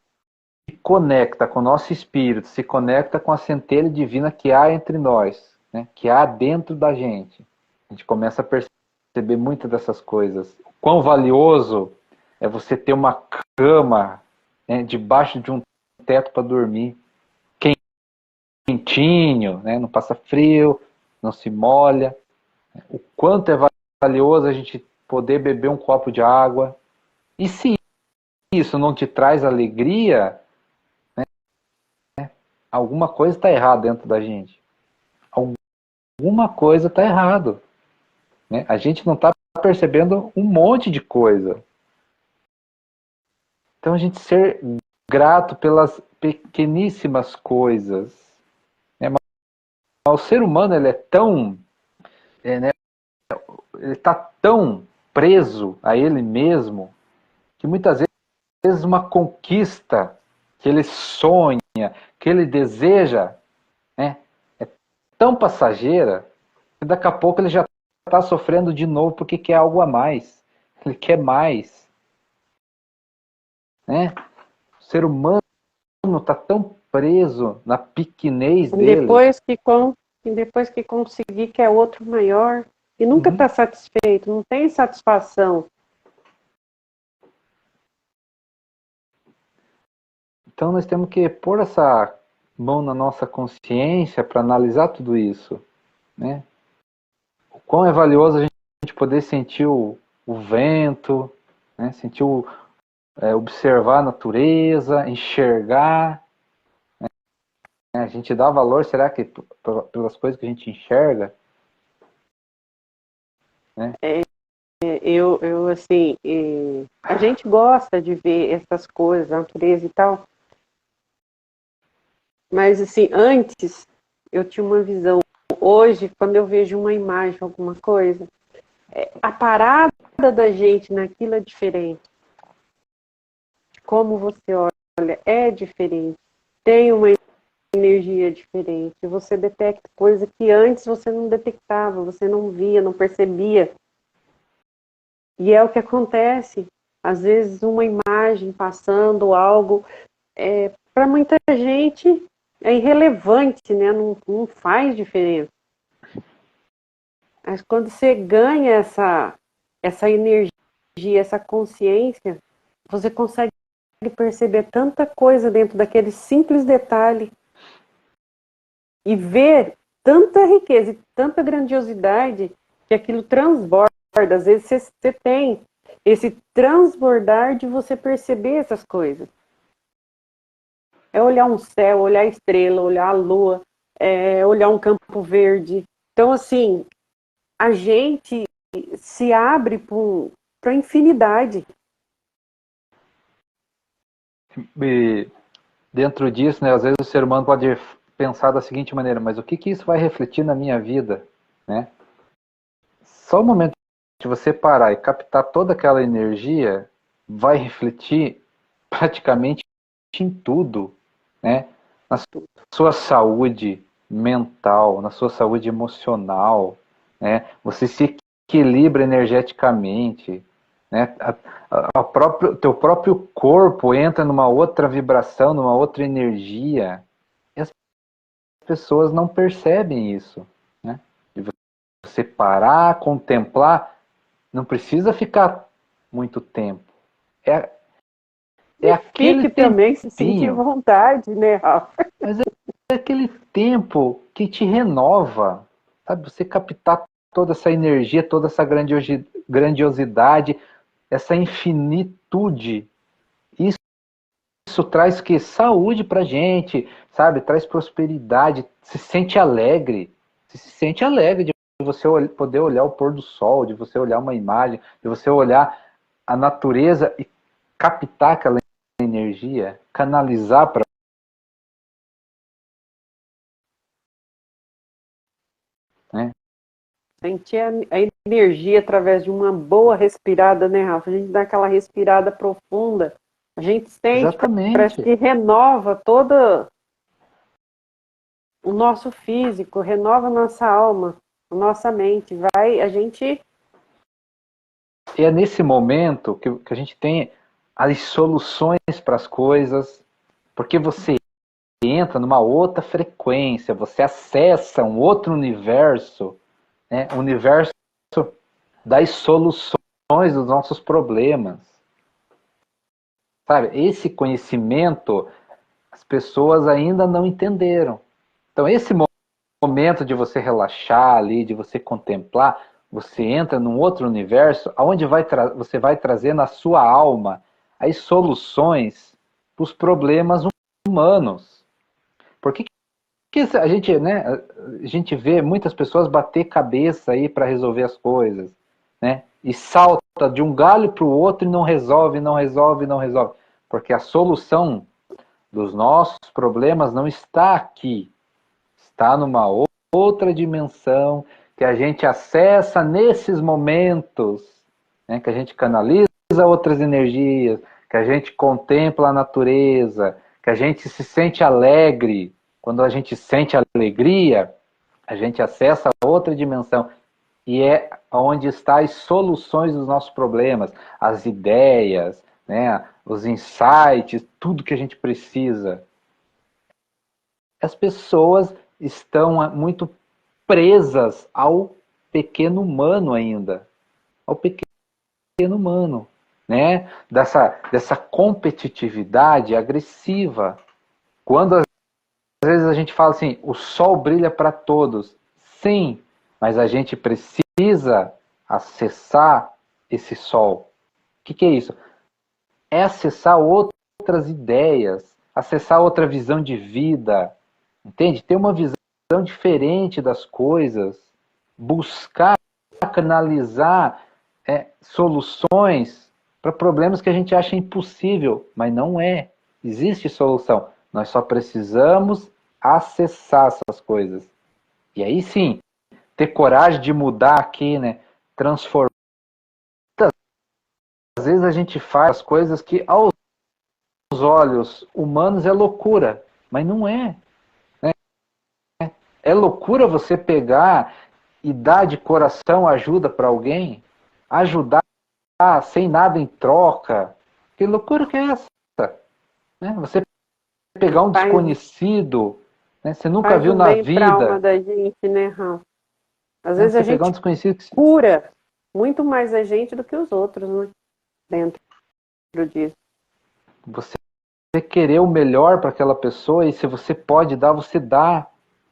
B: conecta com o nosso espírito, se conecta com a centelha divina que há entre nós, né? Que há dentro da gente, a gente começa a perceber muitas dessas coisas. O quão valioso é você ter uma cama, né, debaixo de um teto para dormir, quentinho, né, não passa frio, não se molha. O quanto é valioso a gente poder beber um copo de água. E se isso não te traz alegria, né, alguma coisa está errada dentro da gente. Alguma coisa está errado. Né? A gente não está percebendo um monte de coisa. Então a gente ser grato pelas pequeníssimas coisas. Né? Mas o ser humano ele é tão... né, ele está tão preso a ele mesmo que muitas vezes uma conquista que ele sonha, que ele deseja, né, é tão passageira que daqui a pouco ele já está sofrendo de novo porque quer algo a mais. Ele quer mais. Né? O ser humano está tão preso na pequenez dele.
A: Depois que conseguir, quer outro maior. E nunca está satisfeito, não tem satisfação.
B: Então nós temos que pôr essa mão na nossa consciência para analisar tudo isso. Né? O quão é valioso a gente poder sentir o vento, né? Sentir observar a natureza, enxergar. Né? A gente dá valor, será que pelas coisas que a gente enxerga? Né?
A: Eu assim, a gente gosta de ver essas coisas, a natureza e tal. Mas, assim, antes eu tinha uma visão. Hoje, quando eu vejo uma imagem, alguma coisa, a parada da gente naquilo é diferente. Como você olha, é diferente. Tem uma energia diferente. Você detecta coisa que antes você não detectava, você não via, não percebia. E é o que acontece. Às vezes, uma imagem passando, algo, para muita gente é irrelevante, né? Não faz diferença. Mas quando você ganha essa energia, essa consciência, você consegue perceber tanta coisa dentro daquele simples detalhe e ver tanta riqueza e tanta grandiosidade que aquilo transborda. Às vezes você tem esse transbordar de você perceber essas coisas. É olhar um céu, olhar a estrela, olhar a lua, olhar um campo verde. Então, assim, a gente se abre para a infinidade.
B: E dentro disso, né, às vezes o ser humano pode pensar da seguinte maneira, mas o que isso vai refletir na minha vida? Né? Só o momento de você parar e captar toda aquela energia vai refletir praticamente em tudo, né? Na sua saúde mental, na sua saúde emocional, né? Você se equilibra energeticamente, né? Teu próprio corpo entra numa outra vibração, numa outra energia. E as pessoas não percebem isso, né? De você parar, contemplar, não precisa ficar muito tempo. É aquele
A: Fique também, se sentir
B: tempinho.
A: vontade, né, Rafa?
B: Mas é aquele tempo que te renova, sabe? Você captar toda essa energia, toda essa grandiosidade, essa infinitude. Isso traz que saúde pra gente, sabe? Traz prosperidade, se sente alegre. Você se sente alegre de você poder olhar o pôr do sol, de você olhar uma imagem, de você olhar a natureza e captar aquela energia, canalizar para, né?
A: Sentir a energia através de uma boa respirada, né, Rafa? A gente dá aquela respirada profunda, a gente sente, parece
B: Exatamente.
A: que renova todo o nosso físico, renova a nossa alma, a nossa mente. A gente.
B: E é nesse momento que a gente tem as soluções para as coisas, porque você entra numa outra frequência, você acessa um outro universo, né? O universo das soluções dos nossos problemas. Sabe? Esse conhecimento as pessoas ainda não entenderam. Então, esse momento de você relaxar ali, de você contemplar, você entra num outro universo, onde você vai trazer na sua alma as soluções para os problemas humanos. Por que a gente, né, a gente vê muitas pessoas bater cabeça aí para resolver as coisas, né? E salta de um galho para o outro e não resolve, não resolve, não resolve. Porque a solução dos nossos problemas não está aqui. Está numa outra dimensão que a gente acessa nesses momentos, né, que a gente canaliza outras energias, que a gente contempla a natureza, que a gente se sente alegre. Quando a gente sente alegria, a gente acessa outra dimensão. E é onde estão as soluções dos nossos problemas, as ideias, né, os insights, tudo que a gente precisa. As pessoas estão muito presas ao pequeno humano ainda, ao pequeno humano, né? Dessa competitividade agressiva. Quando às vezes a gente fala assim, o sol brilha para todos. Sim, mas a gente precisa acessar esse sol. O que é isso? É acessar outras ideias, acessar outra visão de vida, entende? Ter uma visão diferente das coisas, buscar canalizar soluções para problemas que a gente acha impossível, mas não é. Existe solução. Nós só precisamos acessar essas coisas. E aí sim, ter coragem de mudar aqui, né? Transformar. Às vezes a gente faz coisas que aos olhos humanos é loucura, mas não é. Né? É loucura você pegar e dar de coração ajuda para alguém, ajudar sem nada em troca. Que loucura que é essa? Né? Você pegar um desconhecido, né? Você nunca viu na vida. Faz o bem para a alma
A: da gente, né, Rafa? Às vezes a gente
B: que
A: cura muito mais a gente do que os outros, né? Dentro disso.
B: Você querer o melhor para aquela pessoa, e se você pode dar, você dá.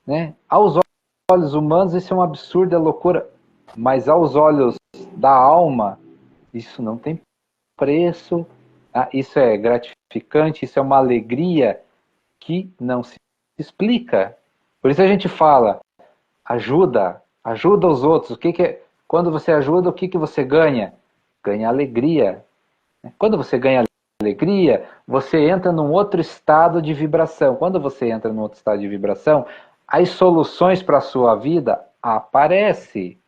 B: Né? Aos olhos humanos isso é um absurdo, é loucura. Mas aos olhos da alma, isso não tem preço. Isso é gratificante, isso é uma alegria que não se explica. Por isso a gente fala, ajuda os outros. Quando você ajuda, o que você ganha? Ganha alegria. Quando você ganha alegria, você entra num outro estado de vibração. Quando você entra num outro estado de vibração, as soluções para a sua vida aparecem.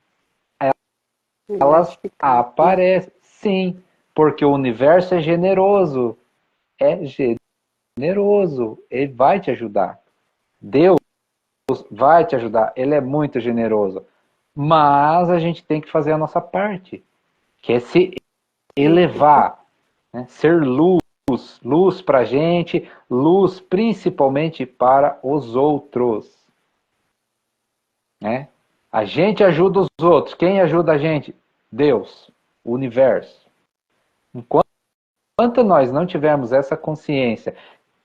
B: Elas aparecem, sim, porque o universo é generoso. É generoso. Ele vai te ajudar. Deus vai te ajudar. Ele é muito generoso. Mas a gente tem que fazer a nossa parte, que é se elevar, né? Ser luz para a gente, luz principalmente para os outros. Né? A gente ajuda os outros. Quem ajuda a gente? Deus, o universo. Enquanto nós não tivermos essa consciência,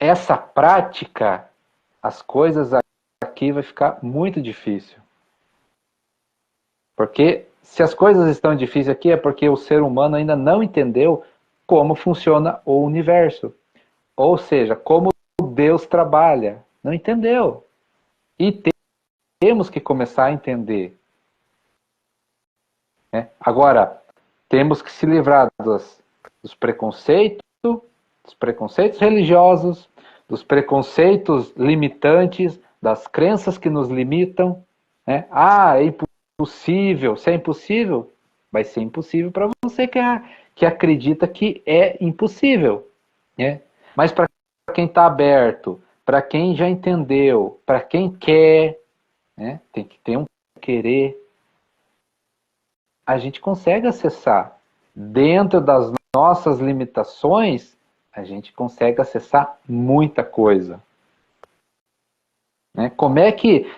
B: essa prática, as coisas aqui vai ficar muito difícil. Porque se as coisas estão difíceis aqui é porque o ser humano ainda não entendeu como funciona o universo. Ou seja, como Deus trabalha. Não entendeu. E temos que começar a entender. Né? Agora, temos que se livrar dos preconceitos religiosos, dos preconceitos limitantes, das crenças que nos limitam. Né? É impossível. Se é impossível, vai ser impossível para você que acredita que é impossível. Né? Mas para quem está aberto, para quem já entendeu, para quem quer, né? Tem que ter um querer. A gente consegue acessar. Dentro das nossas limitações, a gente consegue acessar muita coisa. Né? Como é que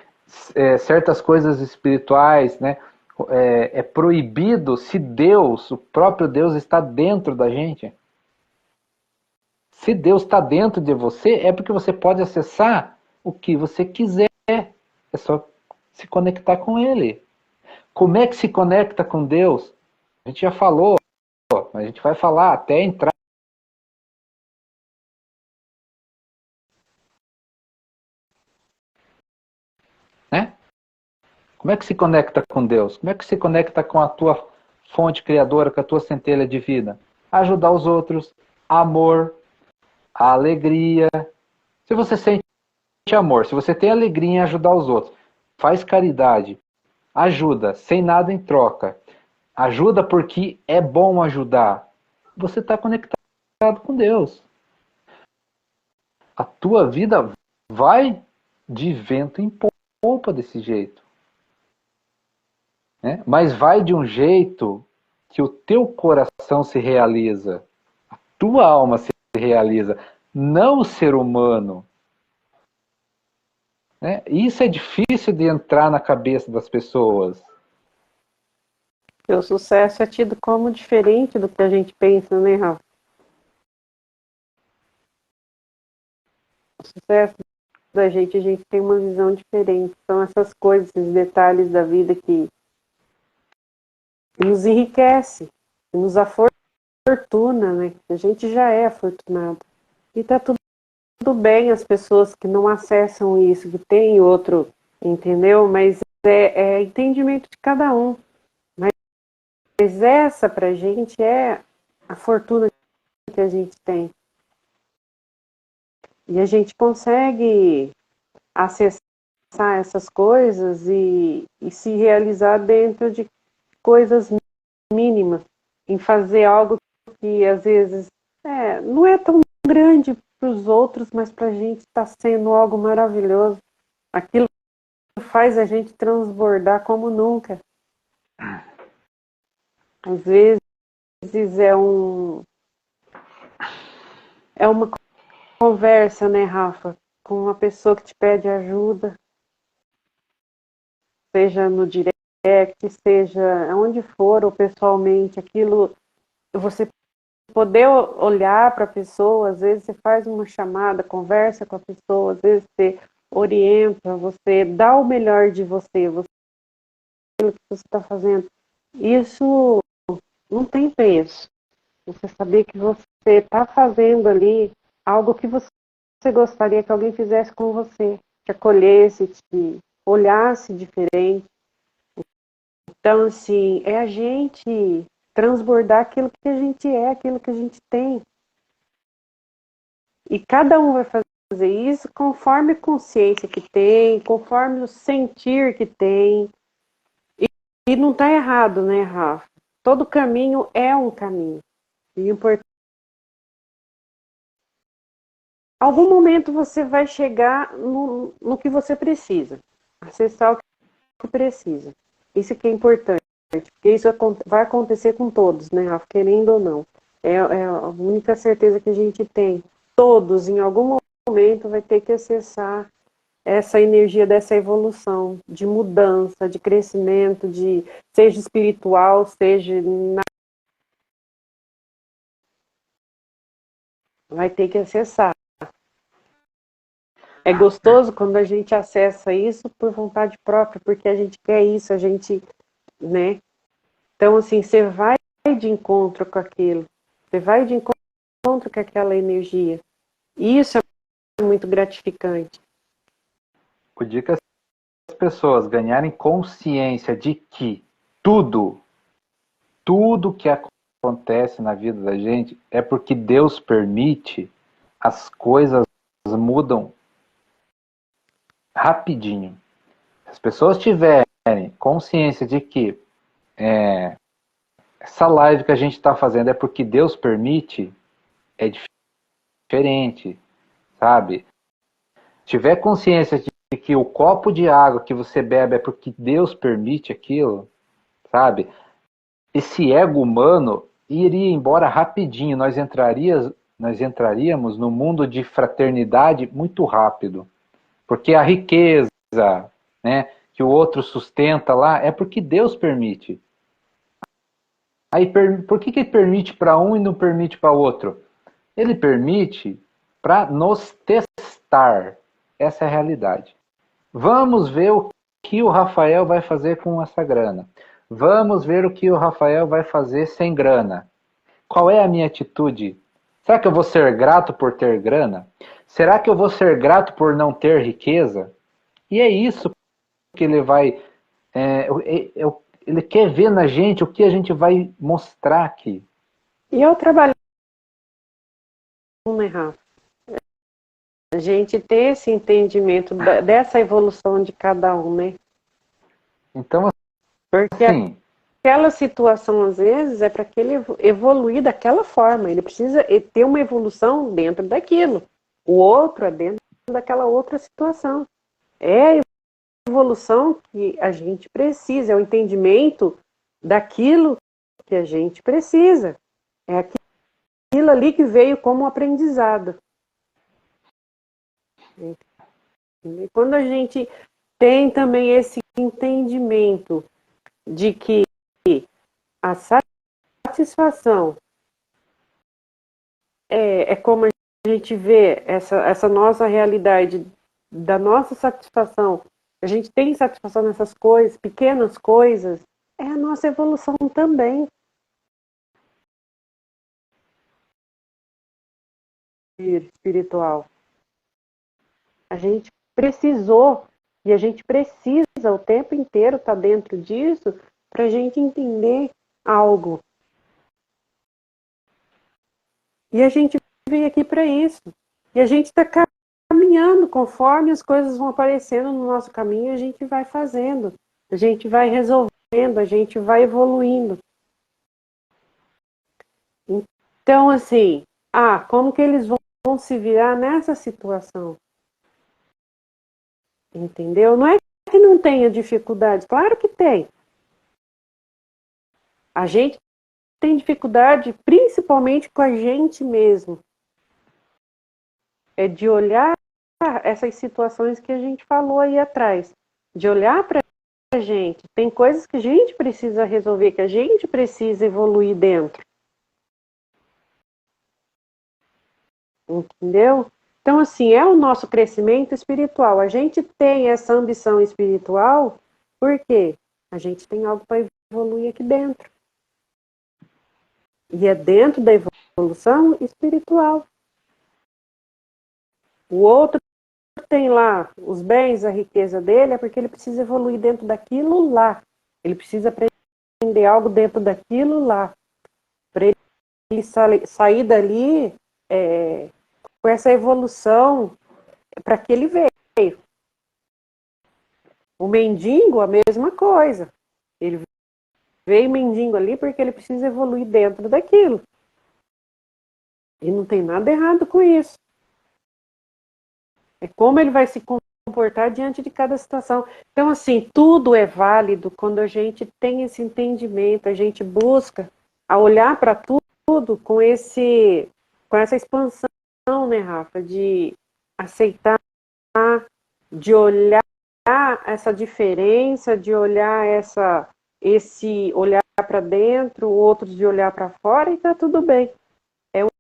B: certas coisas espirituais, né, é proibido se Deus, o próprio Deus, está dentro da gente? Se Deus está dentro de você, é porque você pode acessar o que você quiser. É só se conectar com Ele. Como é que se conecta com Deus? A gente já falou, mas a gente vai falar até entrar. Né? Como é que se conecta com Deus? Como é que se conecta com a tua fonte criadora, com a tua centelha divina? Ajudar os outros, amor, a alegria. Se você sente amor, se você tem alegria em ajudar os outros, faz caridade, ajuda, sem nada em troca. Ajuda porque é bom ajudar. Você está conectado com Deus. A tua vida vai de vento em polpa desse jeito. Né? Mas vai de um jeito que o teu coração se realiza. A tua alma se realiza. Não o ser humano. Né? Isso é difícil de entrar na cabeça das pessoas.
A: O sucesso é tido como diferente do que a gente pensa, né, Rafa? O sucesso da gente, a gente tem uma visão diferente. São essas coisas, esses detalhes da vida que nos enriquece, que nos afortuna, né? A gente já é afortunado. E tá tudo bem as pessoas que não acessam isso, que tem outro, entendeu? Mas é entendimento de cada um. Mas essa pra gente é a fortuna que a gente tem. E a gente consegue acessar essas coisas e se realizar dentro de coisas mínimas, em fazer algo que às vezes não é tão grande para os outros, mas para a gente está sendo algo maravilhoso. Aquilo faz a gente transbordar como nunca. Às vezes é uma conversa, né, Rafa, com uma pessoa que te pede ajuda, seja no direct, seja onde for, ou pessoalmente, aquilo, você poder olhar para a pessoa, às vezes você faz uma chamada, conversa com a pessoa, às vezes você orienta, você dá o melhor de você, aquilo que você está fazendo. Isso não tem preço. Você saber que você está fazendo ali algo que você gostaria que alguém fizesse com você, te acolhesse, te olhasse diferente. Então, assim, é a gente transbordar aquilo que a gente é, aquilo que a gente tem. E cada um vai fazer isso conforme a consciência que tem, conforme o sentir que tem. E não está errado, né, Rafa? Todo caminho é um caminho. E importante. Algum momento você vai chegar no que você precisa. Acessar o que precisa. Isso que é importante. Porque isso vai acontecer com todos, né, Rafa? Querendo ou não. É a única certeza que a gente tem. Todos, em algum momento, vai ter que acessar essa energia dessa evolução, de mudança, de crescimento, seja espiritual, seja vai ter que acessar. É gostoso quando a gente acessa isso por vontade própria, porque a gente quer isso, a gente, né? Então, assim, você vai de encontro com aquilo, você vai de encontro com aquela energia. E isso é muito gratificante.
B: O dia que as pessoas ganharem consciência de que tudo que acontece na vida da gente é porque Deus permite, as coisas mudam rapidinho. Se as pessoas tiverem consciência de que essa live que a gente está fazendo é porque Deus permite, é diferente, sabe? Tiver consciência de que o copo de água que você bebe é porque Deus permite aquilo, sabe? Esse ego humano iria embora rapidinho. Nós entraríamos no mundo de fraternidade muito rápido. Porque a riqueza, né, que o outro sustenta lá é porque Deus permite. Aí por que ele permite para um e não permite para outro? Ele permite para nos testar. Essa é a realidade. Vamos ver o que o Rafael vai fazer com essa grana. Vamos ver o que o Rafael vai fazer sem grana. Qual é a minha atitude? Será que eu vou ser grato por ter grana? Será que eu vou ser grato por não ter riqueza? E é isso que ele vai... ele quer ver na gente o que a gente vai mostrar aqui.
A: E eu trabalho com errado. A gente ter esse entendimento dessa evolução de cada um, né?
B: Então,
A: Porque
B: Sim,
A: aquela situação, às vezes, é para que ele evoluir daquela forma. Ele precisa ter uma evolução dentro daquilo. O outro é dentro daquela outra situação. É a evolução que a gente precisa, é o entendimento daquilo que a gente precisa. É aquilo ali que veio como aprendizado. E quando a gente tem também esse entendimento de que a satisfação é como a gente vê essa nossa realidade, da nossa satisfação, a gente tem satisfação nessas coisas, pequenas coisas, é a nossa evolução também espiritual. A gente precisou e a gente precisa o tempo inteiro estar dentro disso para a gente entender algo. E a gente veio aqui para isso. E a gente está caminhando conforme as coisas vão aparecendo no nosso caminho, a gente vai fazendo, a gente vai resolvendo, a gente vai evoluindo. Então, assim, como que eles vão se virar nessa situação? Entendeu? Não é que não tenha dificuldade, claro que tem. A gente tem dificuldade principalmente com a gente mesmo. É de olhar essas situações que a gente falou aí atrás. De olhar para a gente. Tem coisas que a gente precisa resolver, que a gente precisa evoluir dentro. Entendeu? Então, assim, é o nosso crescimento espiritual. A gente tem essa ambição espiritual porque a gente tem algo para evoluir aqui dentro. E é dentro da evolução espiritual. O outro tem lá os bens, a riqueza dele, é porque ele precisa evoluir dentro daquilo lá. Ele precisa aprender algo dentro daquilo lá. Para ele sair dali com essa evolução para que ele veio. O mendigo, a mesma coisa. Ele veio mendigo ali porque ele precisa evoluir dentro daquilo. E não tem nada errado com isso. É como ele vai se comportar diante de cada situação. Então, assim, tudo é válido quando a gente tem esse entendimento, a gente busca a olhar para tudo com essa expansão, né, Rafa, de aceitar, de olhar essa diferença, de olhar esse olhar para dentro, outros de olhar para fora, e tá tudo bem. É o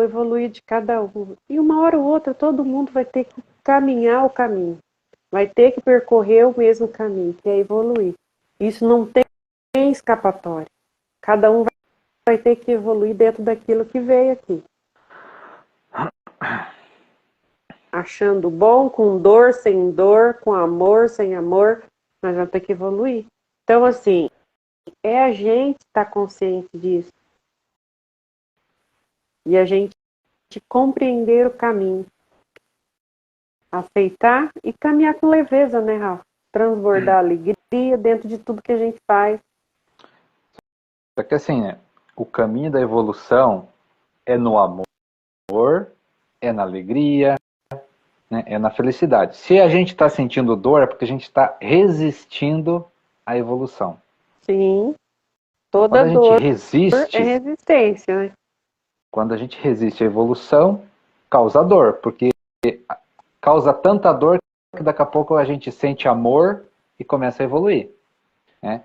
A: evoluir de cada um. E uma hora ou outra todo mundo vai ter que caminhar o caminho, vai ter que percorrer o mesmo caminho, que é evoluir. Isso não tem escapatória. Cada um vai ter que evoluir dentro daquilo que veio aqui. Achando bom, com dor, sem dor, com amor, sem amor, nós vamos ter que evoluir. Então, assim, é a gente estar consciente disso. E a gente compreender o caminho. Aceitar e caminhar com leveza, né, Rafa? Transbordar alegria dentro de tudo que a gente faz.
B: só que assim, né, o caminho da evolução é no amor, é na alegria, né, é na felicidade. Se a gente está sentindo dor, é porque a gente está resistindo à evolução.
A: Sim,
B: Quando
A: toda
B: a gente
A: dor é
B: resiste,
A: resistência, né?
B: quando a gente resiste à evolução, causa dor, porque causa tanta dor que daqui a pouco a gente sente amor e começa a evoluir, né?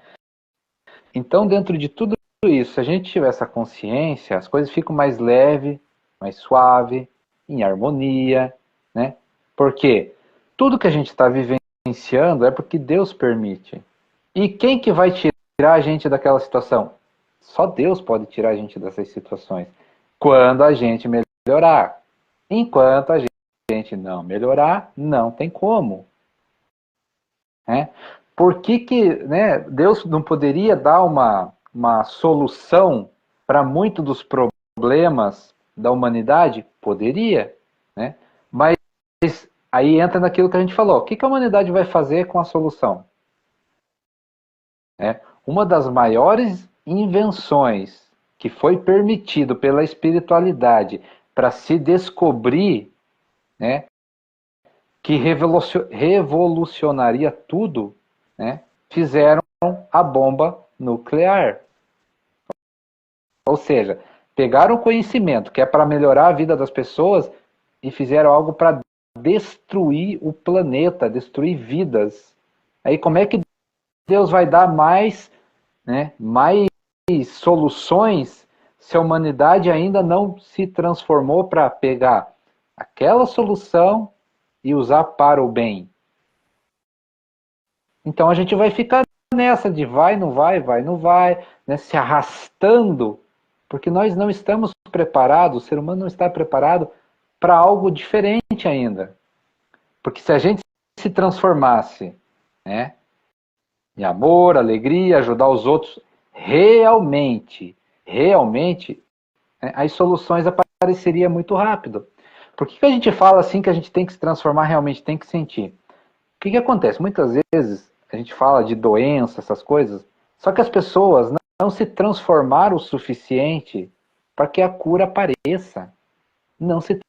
B: Então, dentro de tudo isso, se a gente tiver essa consciência, as coisas ficam mais leve, mais suave, em harmonia, né? Porque tudo que a gente está vivenciando é porque Deus permite. E quem que vai tirar a gente daquela situação? Só Deus pode tirar a gente dessas situações. Quando a gente melhorar. Enquanto a gente não melhorar, não tem como. Né? Por que, né, Deus não poderia dar uma solução para muitos dos problemas da humanidade? Poderia. Né? Mas aí entra naquilo que a gente falou. O que a humanidade vai fazer com a solução? né? Uma das maiores invenções que foi permitido pela espiritualidade para se descobrir, né, que revolucionaria tudo, né, fizeram a bomba nuclear. Ou seja, pegaram o conhecimento que é para melhorar a vida das pessoas e fizeram algo para destruir o planeta, destruir vidas. Aí como é que Deus vai dar mais, né, mais soluções se a humanidade ainda não se transformou para pegar aquela solução e usar para o bem? Então a gente vai ficar nessa de vai, não vai, né, se arrastando, porque nós não estamos preparados, o ser humano não está preparado para algo diferente ainda. Porque se a gente se transformasse, né, em amor, alegria, ajudar os outros, realmente, né, as soluções apareceriam muito rápido. Por que a gente fala assim que a gente tem que se transformar, realmente tem que sentir? O que acontece? Muitas vezes a gente fala de doença, essas coisas, só que as pessoas não se transformaram o suficiente para que a cura apareça. Não se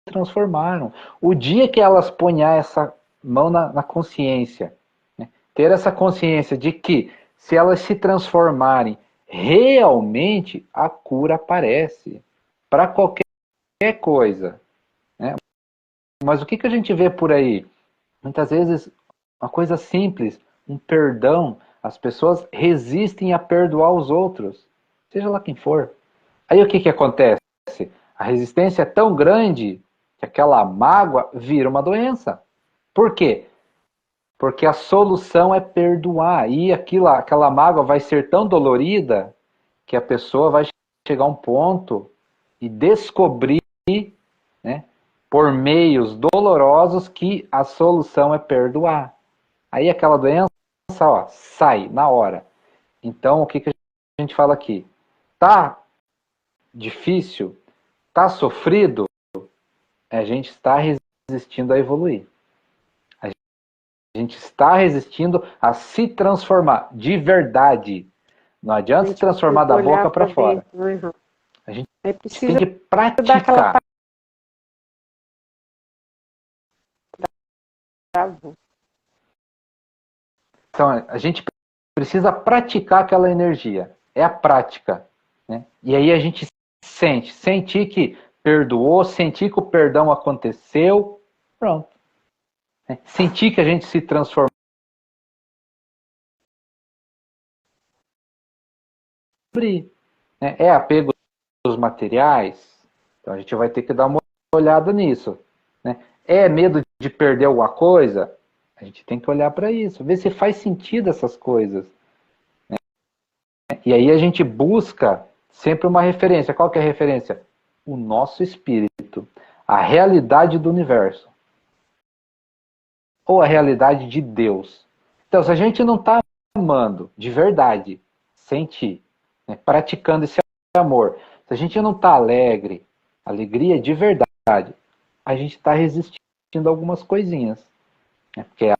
B: transformaram. O dia que elas ponham essa mão na consciência, né, ter essa consciência de que se elas se transformarem, realmente a cura aparece para qualquer coisa. Né? Mas o que a gente vê por aí? Muitas vezes, uma coisa simples, um perdão, as pessoas resistem a perdoar os outros, seja lá quem for. Aí o que acontece? A resistência é tão grande que aquela mágoa vira uma doença. Por quê? Porque a solução é perdoar. E aquela mágoa vai ser tão dolorida que a pessoa vai chegar a um ponto e descobrir, né, por meios dolorosos que a solução é perdoar. Aí aquela doença, ó, sai na hora. Então, o que a gente fala aqui? Tá difícil? Tá sofrido? A gente está resistindo a evoluir. A gente está resistindo a se transformar de verdade. Não adianta se transformar da boca para fora.
A: Dentro,
B: a gente
A: tem
B: que praticar. Então, a gente precisa praticar aquela energia. É a prática. Né? E aí a gente sentir que perdoou, sentir que o perdão aconteceu, pronto. Sentir que a gente se transformou. É apego aos materiais, então a gente vai ter que dar uma olhada nisso. Né? É medo de perder alguma coisa? A gente tem que olhar para isso, ver se faz sentido essas coisas. Né? E aí a gente busca sempre uma referência. Qual que é a referência? O nosso espírito, a realidade do universo. Ou a realidade de Deus. Então, se a gente não está amando de verdade, sentir, né, praticando esse amor, se a gente não está alegre, alegria de verdade, a gente está resistindo a algumas coisinhas. Né, porque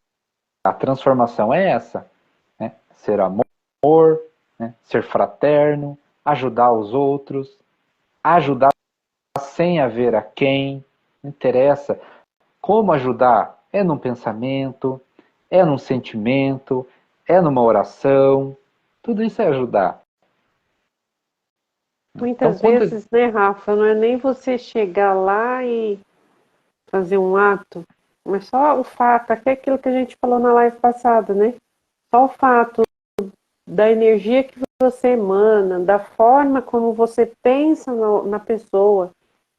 B: a transformação é essa. Né, ser amor, né, ser fraterno, ajudar os outros, ajudar sem haver a quem, não interessa. Como ajudar? É num pensamento, é num sentimento, é numa oração. Tudo isso é ajudar.
A: Muitas vezes, né, Rafa, não é nem você chegar lá e fazer um ato, mas só o fato, até aquilo que a gente falou na live passada, né? Só o fato da energia que você emana, da forma como você pensa na pessoa,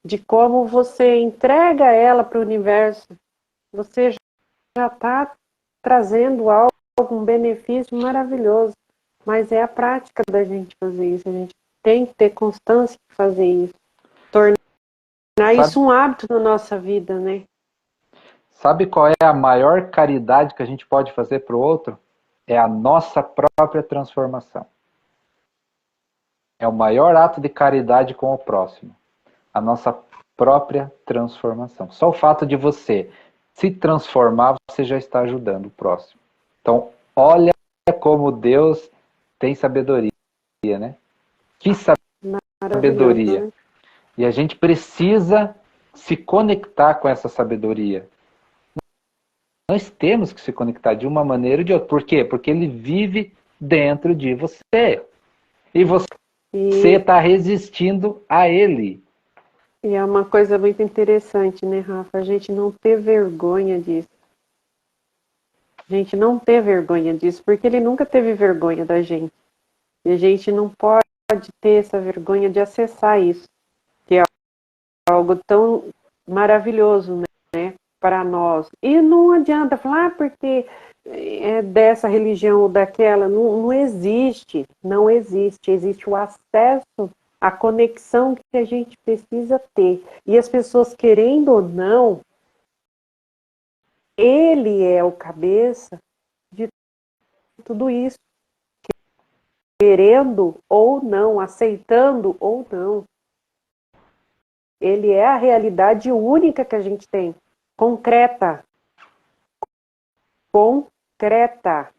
A: de como você entrega ela para o universo, você já está trazendo algo, um benefício maravilhoso. Mas é a prática da gente fazer isso. A gente tem que ter constância em fazer isso. Tornar isso um hábito na nossa vida, né?
B: Sabe qual é a maior caridade que a gente pode fazer para o outro? É a nossa própria transformação. É o maior ato de caridade com o próximo. A nossa própria transformação. Só o fato de você se transformar, você já está ajudando o próximo. Então, olha como Deus tem sabedoria, né? Que sabedoria.
A: Né?
B: E a gente precisa se conectar com essa sabedoria. Nós temos que se conectar de uma maneira ou de outra. Por quê? Porque ele vive dentro de você. E você está resistindo a ele.
A: E é uma coisa muito interessante, né, Rafa? A gente não ter vergonha disso. A gente não ter vergonha disso, porque ele nunca teve vergonha da gente. E a gente não pode ter essa vergonha de acessar isso, que é algo tão maravilhoso, né, para nós. E não adianta falar, porque é dessa religião ou daquela, não existe, não existe. Existe o acesso, a conexão que a gente precisa ter. E as pessoas, querendo ou não, ele é o cabeça de tudo isso. Querendo ou não, aceitando ou não. Ele é a realidade única que a gente tem. Concreta. Concreta.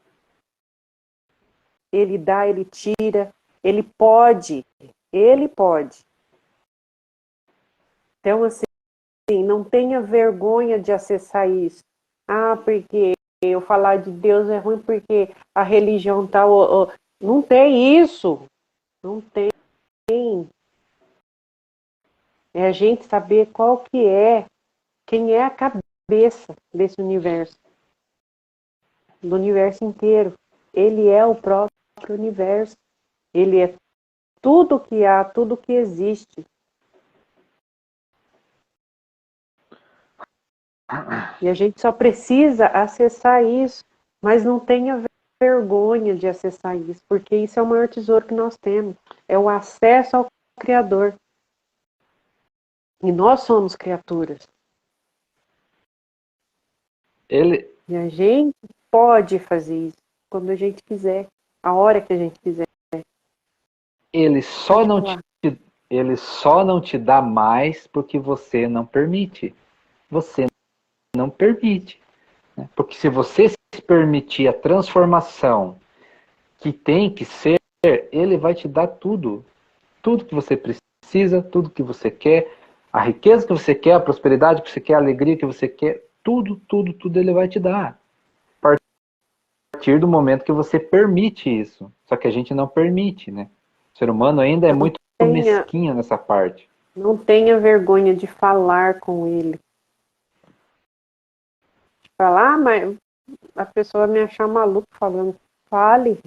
A: Ele dá, ele tira, ele pode. Ele pode. Então, assim, não tenha vergonha de acessar isso. Ah, porque eu falar de Deus é ruim porque a religião tal. Não tem isso. Não tem. É a gente saber qual que é, quem é a cabeça desse universo. Do universo inteiro. Ele é o próprio universo. Ele é tudo que há, tudo que existe. E a gente só precisa acessar isso, mas não tenha vergonha de acessar isso, porque isso é o maior tesouro que nós temos. É o acesso ao Criador. E nós somos criaturas. E a gente pode fazer isso quando a gente quiser, a hora que a gente quiser.
B: Ele só não te dá mais porque você não permite. Você não permite. Né? Porque se você se permitir a transformação que tem que ser, ele vai te dar tudo. Tudo que você precisa, tudo que você quer, a riqueza que você quer, a prosperidade que você quer, a alegria que você quer, tudo ele vai te dar. A partir do momento que você permite isso. Só que a gente não permite, né? O ser humano ainda é muito mesquinho nessa parte.
A: Não tenha vergonha de falar com ele. Falar, mas a pessoa me achar maluco falando. Fale.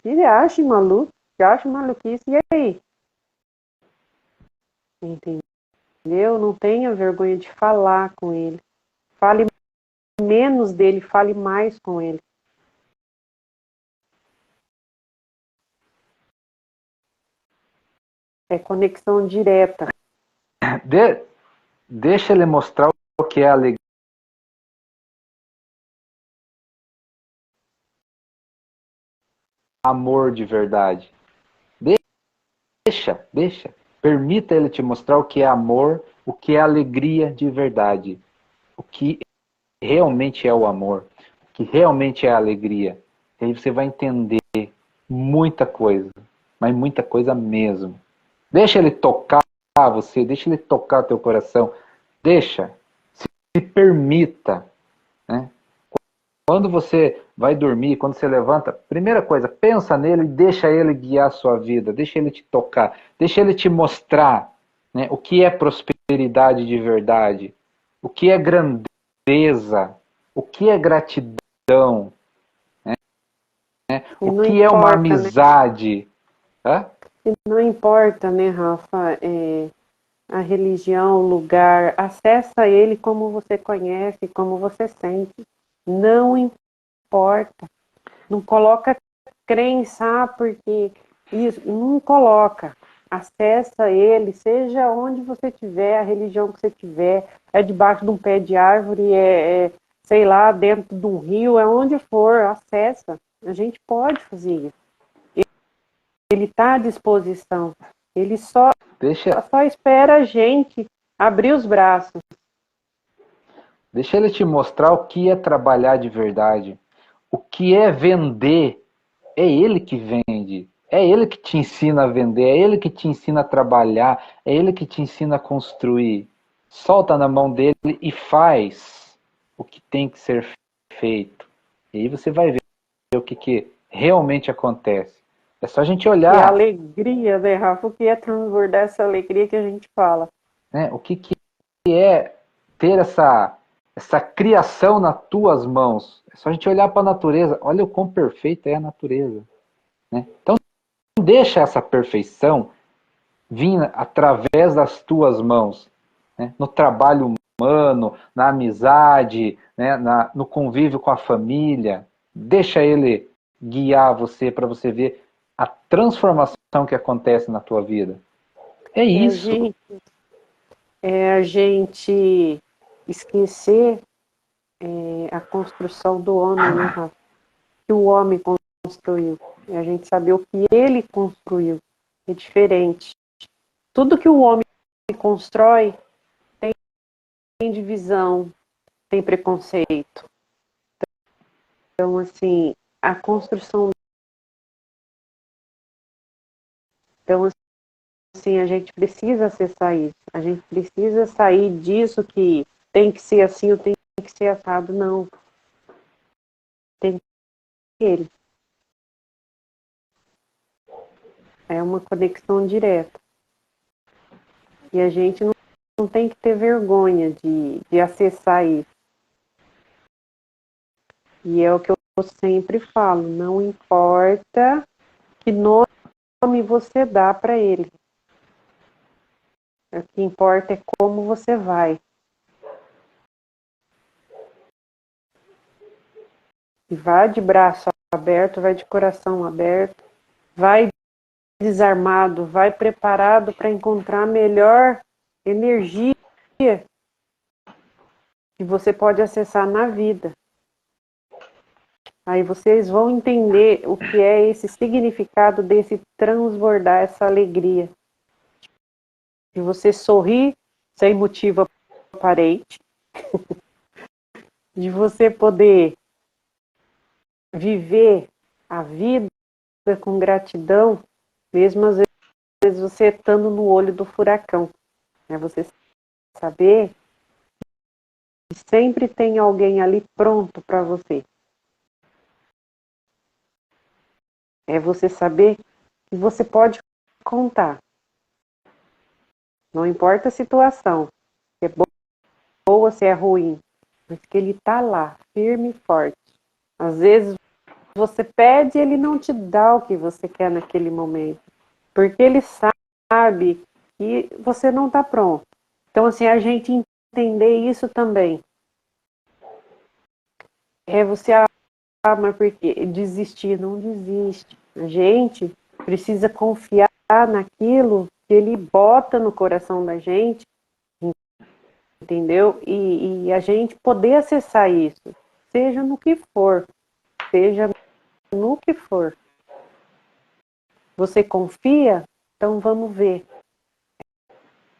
A: Se acha maluco, se acha maluquice, e aí? Entendeu? Não tenha vergonha de falar com ele. Fale menos dele, fale mais com ele. É conexão direta.
B: Deixa ele mostrar o que é a alegria. Amor de verdade. Deixa. Permita ele te mostrar o que é amor, o que é alegria de verdade. O que realmente é o amor, o que realmente é a alegria. E aí você vai entender muita coisa, mas muita coisa mesmo. Deixa ele tocar você, deixa ele tocar teu coração. Deixa, se permita, né? Quando você vai dormir, quando você levanta, primeira coisa, pensa nele e deixa ele guiar a sua vida, deixa ele te tocar, deixa ele te mostrar, né, o que é prosperidade de verdade, o que é grandeza, o que é gratidão, né, o que é uma amizade.
A: Né? Não importa, né, Rafa, a religião, o lugar, acessa ele como você conhece, como você sente. Não importa. Não coloca crença, porque isso, não coloca. Acessa ele, seja onde você estiver, a religião que você tiver, é debaixo de um pé de árvore, sei lá, dentro de um rio, é onde for, acessa. A gente pode fazer isso. Ele está à disposição. Ele só espera a gente abrir os braços.
B: Deixa ele te mostrar o que é trabalhar de verdade. o que é vender, é ele que vende. É ele que te ensina a vender, é ele que te ensina a trabalhar, é ele que te ensina a construir. Solta na mão dele e faz o que tem que ser feito. E aí você vai ver o que realmente acontece. É só a gente
A: E a
B: olhar,
A: alegria, né, Rafa? O que é transbordar essa alegria que a gente fala?
B: né, o que é ter essa criação nas tuas mãos. É só a gente olhar para a natureza. Olha o quão perfeita é a natureza. Né? Então, deixa essa perfeição vir através das tuas mãos. Né? No trabalho humano, na amizade, né? No convívio com a família. Deixa ele guiar você para você ver a transformação que acontece na tua vida. É
A: É a
B: isso.
A: gente, é a gente esquecer a construção do homem, né, Rafa? Que o homem construiu. É a gente saber o que ele construiu. É diferente. Tudo que o homem constrói tem divisão, tem preconceito. Então, assim, a construção. Então, assim, a gente precisa acessar isso. A gente precisa sair disso que tem que ser assim ou tem que ser assado. Não. Tem que ser ele. É uma conexão direta. E a gente não tem que ter vergonha de acessar isso. E é o que eu sempre falo, não importa que nome você dá para ele. O que importa é como você vai. E vai de braço aberto, vai de coração aberto, vai desarmado, vai preparado para encontrar a melhor energia que você pode acessar na vida. Aí vocês vão entender o que é esse significado desse transbordar, essa alegria. De você sorrir sem motivo aparente, de você poder viver a vida com gratidão, mesmo às vezes você estando no olho do furacão. É você saber que sempre tem alguém ali pronto para você. É você saber que você pode contar. Não importa a situação, se é boa, se é ruim, mas que ele está lá, firme e forte. Às vezes você pede e ele não te dá o que você quer naquele momento, porque ele sabe que você não está pronto. Então, assim, a gente entender isso também. É você, mas por quê? Desistir, não desiste. A gente precisa confiar naquilo que ele bota no coração da gente, entendeu? E a gente poder acessar isso, seja no que for, seja no que for. Você confia? Então vamos ver.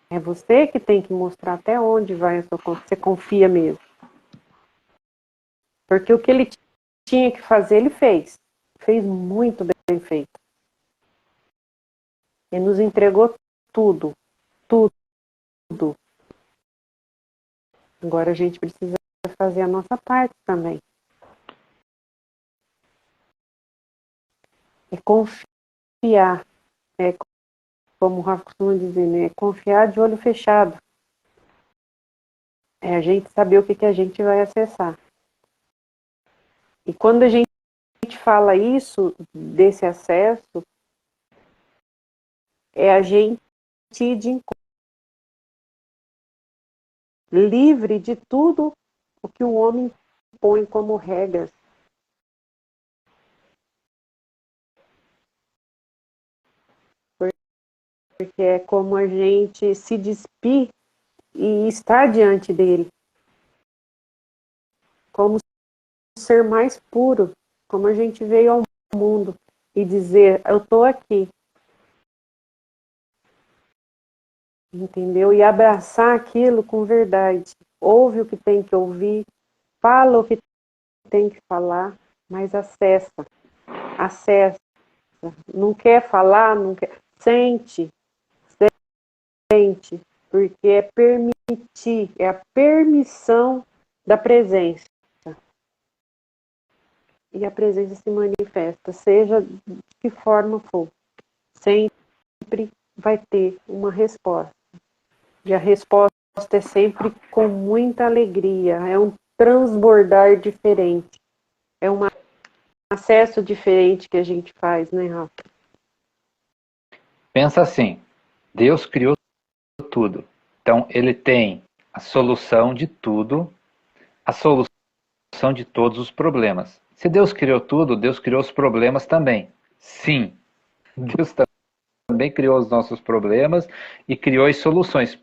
A: É você que tem que mostrar até onde vai a sua confiança. Você confia mesmo. Porque o que ele tinha que fazer, ele fez. Fez muito bem feito. Ele nos entregou tudo. Tudo. Agora a gente precisa fazer a nossa parte também. É confiar. É como o Rafa costuma dizer, né? É confiar de olho fechado. É a gente saber o que a gente vai acessar. E quando a gente fala isso, desse acesso, é a gente ir de livre de tudo o que o homem põe como regras. Porque é como a gente se despir e estar diante dele. Como ser mais puro. Como a gente veio ao mundo e dizer, eu estou aqui. Entendeu? E abraçar aquilo com verdade. Ouve o que tem que ouvir, fala o que tem que falar, mas acessa. Não quer falar, não quer. Sente, porque é permitir, é a permissão da presença. E a presença se manifesta, seja de que forma for. Sempre vai ter uma resposta. E a resposta é sempre com muita alegria. É um transbordar diferente. É um acesso diferente que a gente faz, né, Rafa?
B: Pensa assim, Deus criou tudo. Então, ele tem a solução de tudo, a solução de todos os problemas. Se Deus criou tudo, Deus criou os problemas também. Sim, Deus também criou os nossos problemas e criou as soluções.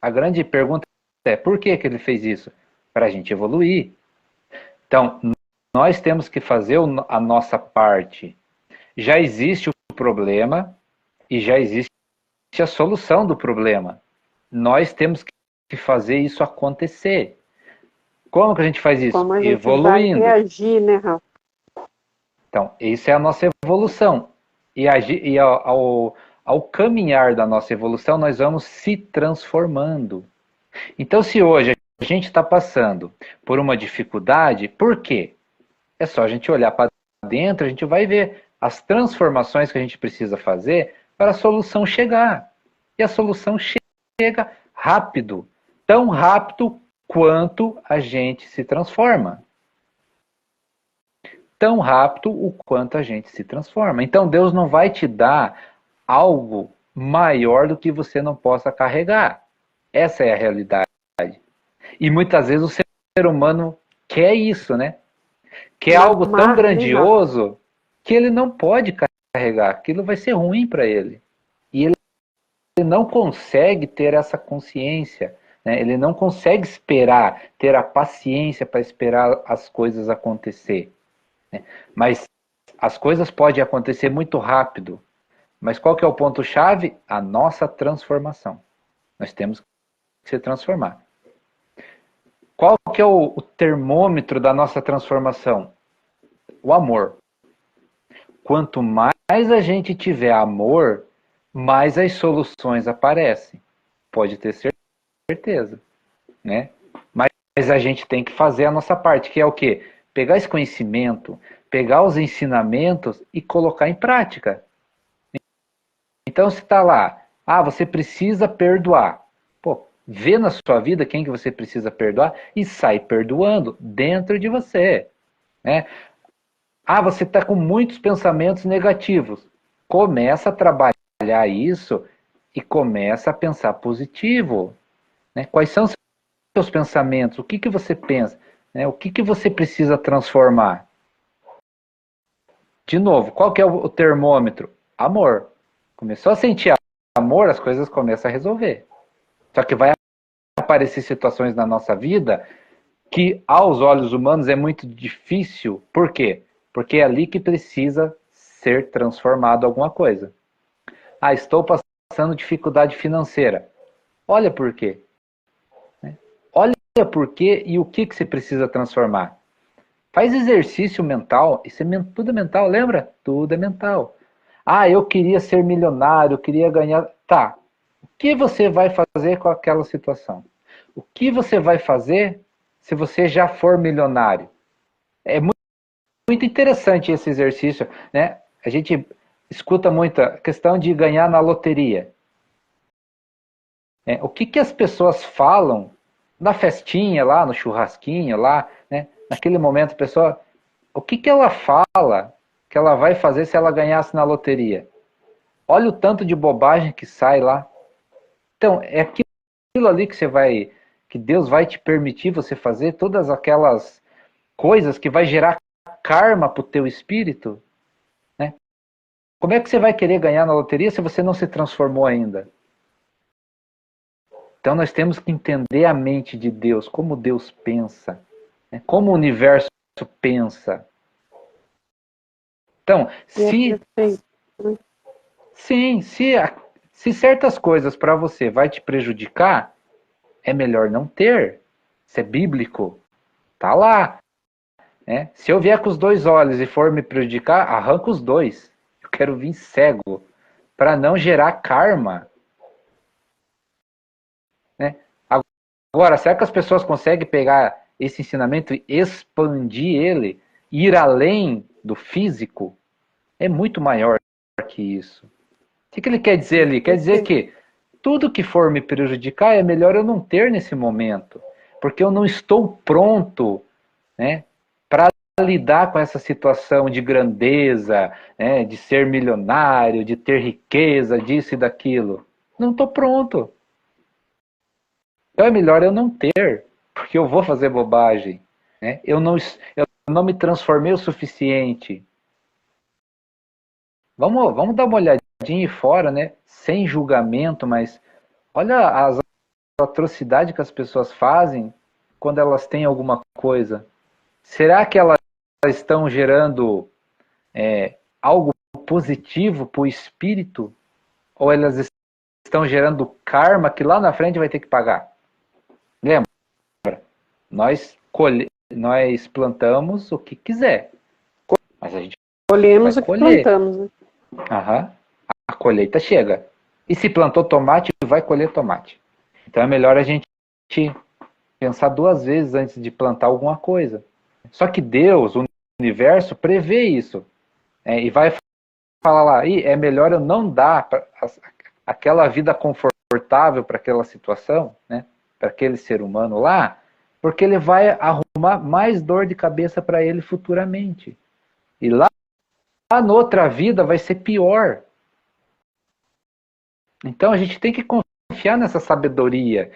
B: A grande pergunta é, por que ele fez isso? Para a gente evoluir. Então, nós temos que fazer a nossa parte. Já existe o problema e já existe a solução do problema. Nós temos que fazer isso acontecer. Como que a gente faz isso?
A: Como a gente
B: evoluindo.
A: vai reagir, né, Rafa?
B: Então, isso é a nossa evolução. E ao caminhar da nossa evolução, nós vamos se transformando. Então, se hoje a gente está passando por uma dificuldade, por quê? É só a gente olhar para dentro, a gente vai ver as transformações que a gente precisa fazer para a solução chegar. E a solução chega rápido, tão rápido quanto a gente se transforma. Tão rápido o quanto a gente se transforma. Então Deus não vai te dar algo maior do que você não possa carregar. Essa é a realidade. E muitas vezes o ser humano quer isso, né? Quer algo tão grandioso que ele não pode carregar. Aquilo vai ser ruim para ele. E ele não consegue ter essa consciência. Né? Ele não consegue esperar, ter a paciência para esperar as coisas acontecer. Né? Mas as coisas podem acontecer muito rápido. Mas qual que é o ponto-chave? A nossa transformação. Nós temos que se transformar. Qual que é o termômetro da nossa transformação? O amor. Quanto mais a gente tiver amor, mais as soluções aparecem. Pode ter certeza. Né? Mas a gente tem que fazer a nossa parte, que é o quê? Pegar esse conhecimento, pegar os ensinamentos e colocar em prática. Então, se está lá, você precisa perdoar. Pô, vê na sua vida quem que você precisa perdoar e sai perdoando dentro de você. Né? Você está com muitos pensamentos negativos. Começa a trabalhar isso e começa a pensar positivo. Né? Quais são os seus pensamentos? O que você pensa? Né? O que você precisa transformar? De novo, qual que é o termômetro? Amor. Começou a sentir amor, as coisas começam a resolver. Só que vai aparecer situações na nossa vida que, aos olhos humanos, é muito difícil. Por quê? Porque é ali que precisa ser transformado alguma coisa. Estou passando dificuldade financeira. Olha por quê. Olha por quê e o que você precisa transformar. Faz exercício mental. Isso é tudo é mental, lembra? Tudo é mental. Eu queria ser milionário, eu queria ganhar... Tá. O que você vai fazer com aquela situação? O que você vai fazer se você já for milionário? É muito interessante esse exercício, né? A gente escuta muito a questão de ganhar na loteria. O que as pessoas falam na festinha lá, no churrasquinho lá, né? Naquele momento a pessoa... O que ela fala que ela vai fazer se ela ganhasse na loteria? Olha o tanto de bobagem que sai lá. Então, é aquilo ali que Deus vai te permitir você fazer, todas aquelas coisas que vai gerar karma para o teu espírito. Né? Como é que você vai querer ganhar na loteria se você não se transformou ainda? Então nós temos que entender a mente de Deus, como Deus pensa, né? Como o universo pensa. Então, se certas coisas para você vai te prejudicar, é melhor não ter. Isso é bíblico. Tá lá. né? Se eu vier com os dois olhos e for me prejudicar, arranca os dois. Eu quero vir cego, para não gerar karma. Né? Agora, será que as pessoas conseguem pegar esse ensinamento e expandir ele, ir além do físico? É muito maior que isso. O que ele quer dizer ali? Quer dizer que tudo que for me prejudicar é melhor eu não ter nesse momento, porque eu não estou pronto, né, para lidar com essa situação de grandeza, né, de ser milionário, de ter riqueza, disso e daquilo. Não estou pronto. Então é melhor eu não ter, porque eu vou fazer bobagem. Né? Eu não me transformei o suficiente. Vamos dar uma olhadinha fora, né? Sem julgamento, mas olha as atrocidades que as pessoas fazem quando elas têm alguma coisa. Será que elas estão gerando algo positivo para o espírito? Ou elas estão gerando karma que lá na frente vai ter que pagar? Lembra? Nós plantamos o que quiser, mas a gente
A: Colhemos
B: vai
A: o que
B: colher.
A: plantamos. Né?
B: Aham. A colheita chega. E se plantou tomate, vai colher tomate. Então é melhor a gente pensar duas vezes antes de plantar alguma coisa. Só que Deus, o universo, prevê isso. E vai falar lá, é melhor eu não dar aquela vida confortável para aquela situação, né, para aquele ser humano lá, porque ele vai arrumar mais dor de cabeça para ele futuramente. E lá na outra vida vai ser pior. Então a gente tem que confiar nessa sabedoria,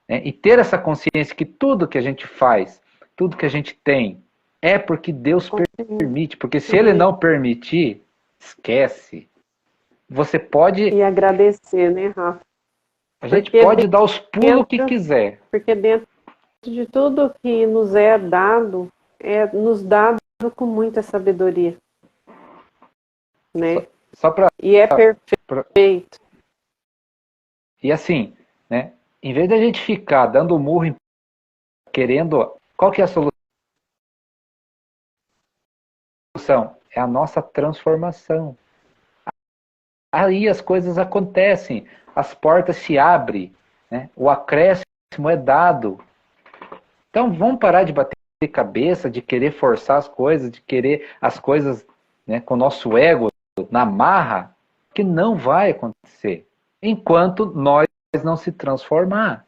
B: né, e ter essa consciência que tudo que a gente faz, tudo que a gente tem, é porque Deus permite. Porque se Ele não permitir, esquece. Você pode...
A: E agradecer, né, Rafa?
B: A gente pode dar os pulos que quiser.
A: Porque dentro de tudo que nos é dado, é nos dado com muita sabedoria. Né? E é perfeito.
B: E assim, né? Em vez da gente ficar dando murro, querendo... Qual que é a solução? É a nossa transformação. Aí as coisas acontecem, as portas se abrem, né? O acréscimo é dado. Então vamos parar de bater cabeça, de querer forçar as coisas, de querer as coisas, né, com o nosso ego na marra, que não vai acontecer, enquanto nós não se transformar.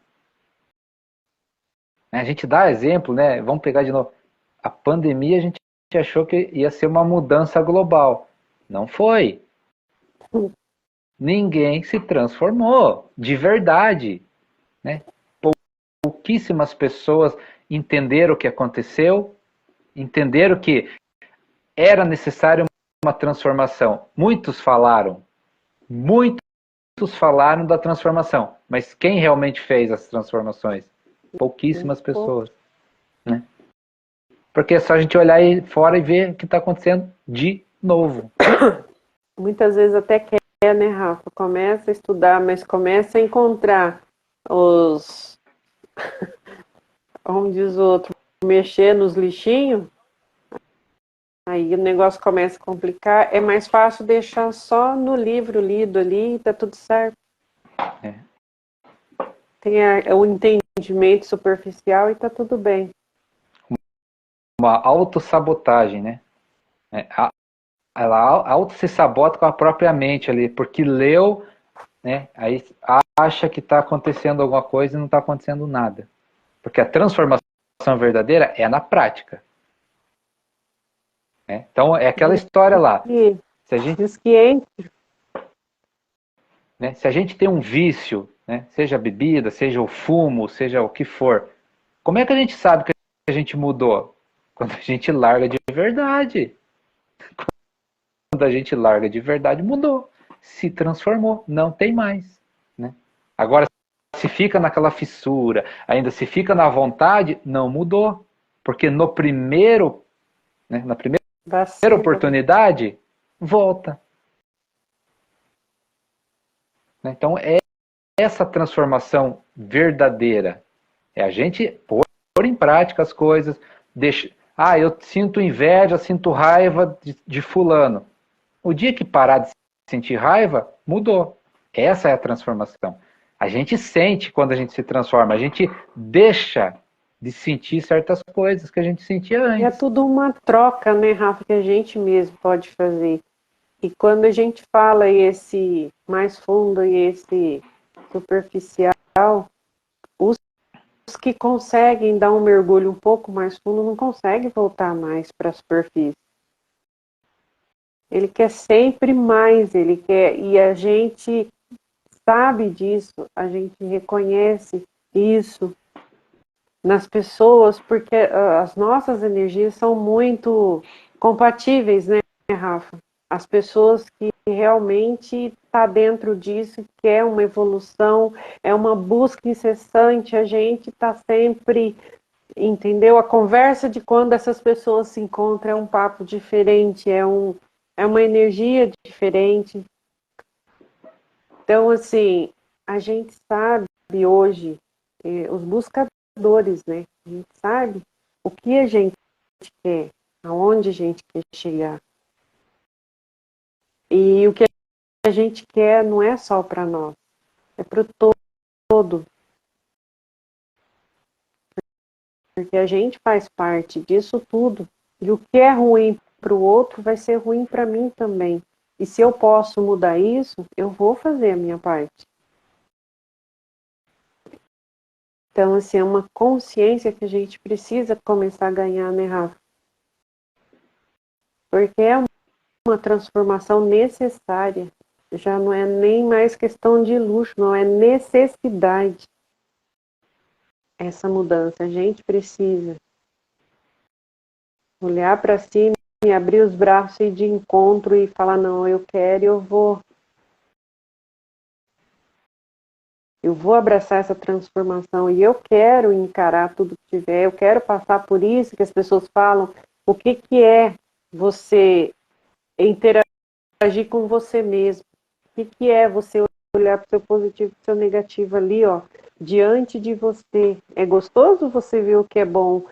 B: A gente dá exemplo, né? Vamos pegar de novo. A pandemia a gente achou que ia ser uma mudança global. Não foi. Ninguém se transformou de verdade, né? Pouquíssimas pessoas entenderam o que aconteceu, entenderam que era necessário uma transformação. Muitos falaram da transformação, mas quem realmente fez as transformações? Pouquíssimas pessoas, né? Porque é só a gente olhar aí fora e ver o que está acontecendo de novo.
A: Muitas vezes até quer, né, Rafa? Começa a estudar, mas começa a encontrar os... Como diz o outro, mexer nos lixinhos, aí o negócio começa a complicar. É mais fácil deixar só no livro lido ali e tá tudo certo. Tem o entendimento superficial e tá tudo bem.
B: Uma autossabotagem, né? Ela auto se sabota com a própria mente ali, porque leu, né? Aí acha que está acontecendo alguma coisa e não está acontecendo nada. Porque a transformação verdadeira é na prática. Né? Então é aquela história lá. Se a gente, né, se a gente tem um vício, né, seja a bebida, seja o fumo, seja o que for, como é que a gente sabe que a gente mudou? Quando a gente larga de verdade. Quando a gente larga de verdade, mudou. Se transformou, não tem mais. Né? Agora, se fica naquela fissura, ainda se fica na vontade, não mudou. Porque no primeiro, né, na primeira oportunidade, volta. Então, é essa transformação verdadeira. É a gente pôr em prática as coisas, Ah, eu sinto inveja, sinto raiva de fulano. O dia que parar de sentir raiva, mudou. Essa é a transformação. A gente sente quando a gente se transforma, a gente deixa de sentir certas coisas que a gente sentia
A: E é
B: antes.
A: tudo uma troca, né, Rafa, que a gente mesmo pode fazer. E quando a gente fala esse mais fundo e esse superficial, os que conseguem dar um mergulho um pouco mais fundo não conseguem voltar mais para a superfície. Ele quer sempre mais, ele quer, e a gente sabe disso, a gente reconhece isso nas pessoas, porque as nossas energias são muito compatíveis, né, Rafa? As pessoas que realmente tá dentro disso, quer uma evolução, é uma busca incessante, a gente está sempre, entendeu? A conversa de quando essas pessoas se encontram é um papo diferente, é uma energia diferente. Então, assim, a gente sabe hoje, os buscadores, né? A gente sabe o que a gente quer, aonde a gente quer chegar. E o que a gente quer não é só para nós, é para o todo. Porque a gente faz parte disso tudo. E o que é ruim para o outro vai ser ruim para mim também. E se eu posso mudar isso, eu vou fazer a minha parte. Então, assim, é uma consciência que a gente precisa começar a ganhar, né, Rafa? Porque é uma transformação necessária. Já não é nem mais questão de luxo, não é necessidade. Essa mudança, a gente precisa olhar para cima e abrir os braços e ir de encontro e falar, não, eu quero, eu vou abraçar essa transformação e eu quero encarar tudo que tiver, eu quero passar por isso que as pessoas falam, o que que é você interagir com você mesmo, o que é você olhar para o seu positivo e para o seu negativo ali, ó, diante de você. É gostoso você ver o que é bom,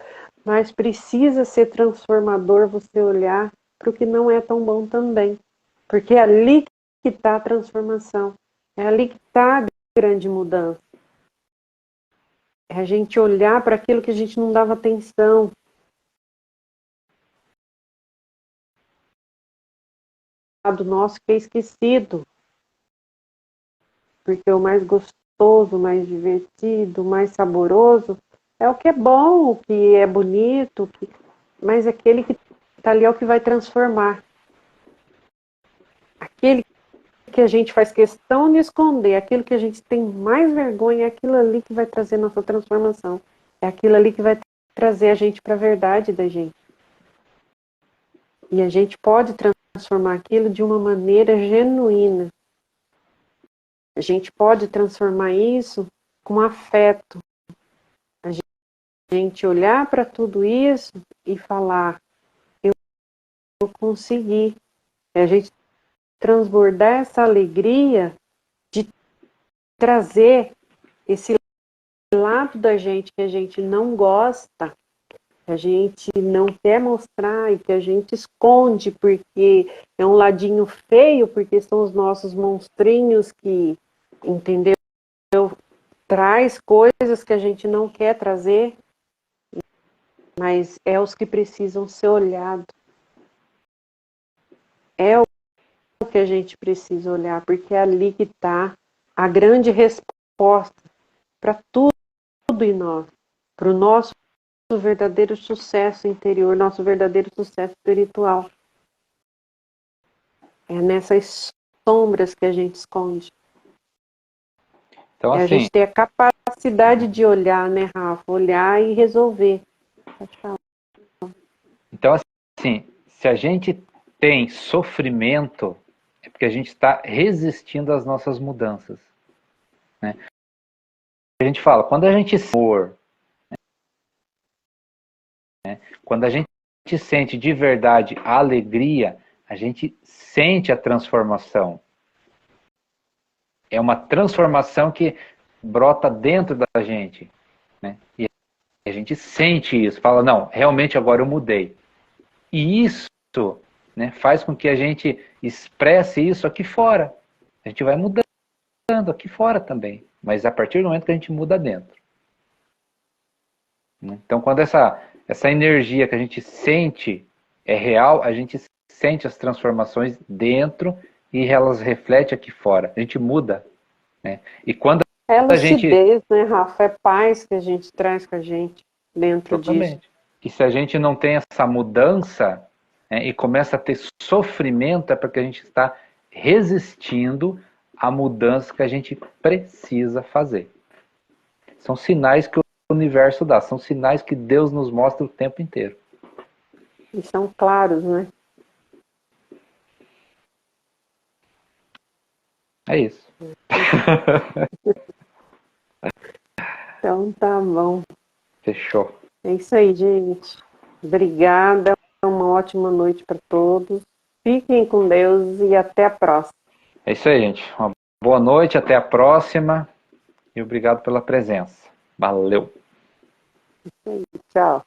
A: mas precisa ser transformador você olhar para o que não é tão bom também. Porque é ali que está a transformação. É ali que está a grande mudança. É a gente olhar para aquilo que a gente não dava atenção. Do nosso que é esquecido. Porque o mais gostoso, o mais divertido, o mais saboroso é o que é bom, o que é bonito, mas aquele que está ali é o que vai transformar. Aquele que a gente faz questão de esconder, aquilo que a gente tem mais vergonha, é aquilo ali que vai trazer nossa transformação. É aquilo ali que vai trazer a gente para a verdade da gente. E a gente pode transformar aquilo de uma maneira genuína. A gente pode transformar isso com afeto. A gente olhar para tudo isso e falar, eu consegui. É a gente transbordar essa alegria de trazer esse lado da gente que a gente não gosta, que a gente não quer mostrar e que a gente esconde porque é um ladinho feio, porque são os nossos monstrinhos que, entendeu? Traz coisas que a gente não quer trazer, mas é os que precisam ser olhados. É o que a gente precisa olhar, porque é ali que está a grande resposta para tudo em nós, para o nosso verdadeiro sucesso interior, nosso verdadeiro sucesso espiritual. É nessas sombras que a gente esconde.
B: Então,
A: É a
B: assim,
A: gente ter a capacidade de olhar, né, Rafa? Olhar e resolver. Pode falar.
B: então, assim, se a gente tem sofrimento, é porque a gente está resistindo às nossas mudanças. Né? A gente fala, quando a gente for, né? Quando a gente sente de verdade a alegria, a gente sente a transformação. É uma transformação que brota dentro da gente. Né? E a gente sente isso, fala, não, realmente agora eu mudei. E isso, né, faz com que a gente expresse isso aqui fora. A gente vai mudando aqui fora também, mas a partir do momento que a gente muda dentro. Então, quando essa energia que a gente sente é real, a gente sente as transformações dentro e elas refletem aqui fora. A gente muda. Né? E quando
A: É
B: a gente...
A: lucidez, né, Rafa? É paz que a gente traz com a gente dentro disso.
B: E se a gente não tem essa mudança, né, e começa a ter sofrimento, é porque a gente está resistindo à mudança que a gente precisa fazer. São sinais que o universo dá, são sinais que Deus nos mostra o tempo inteiro.
A: E são claros, né?
B: É isso.
A: Então tá bom.
B: Fechou.
A: É isso aí, gente. Obrigada. Uma ótima noite para todos. Fiquem com Deus e até a próxima.
B: É isso aí, gente. Uma boa noite, até a próxima. E obrigado pela presença. Valeu.
A: Isso aí. Tchau.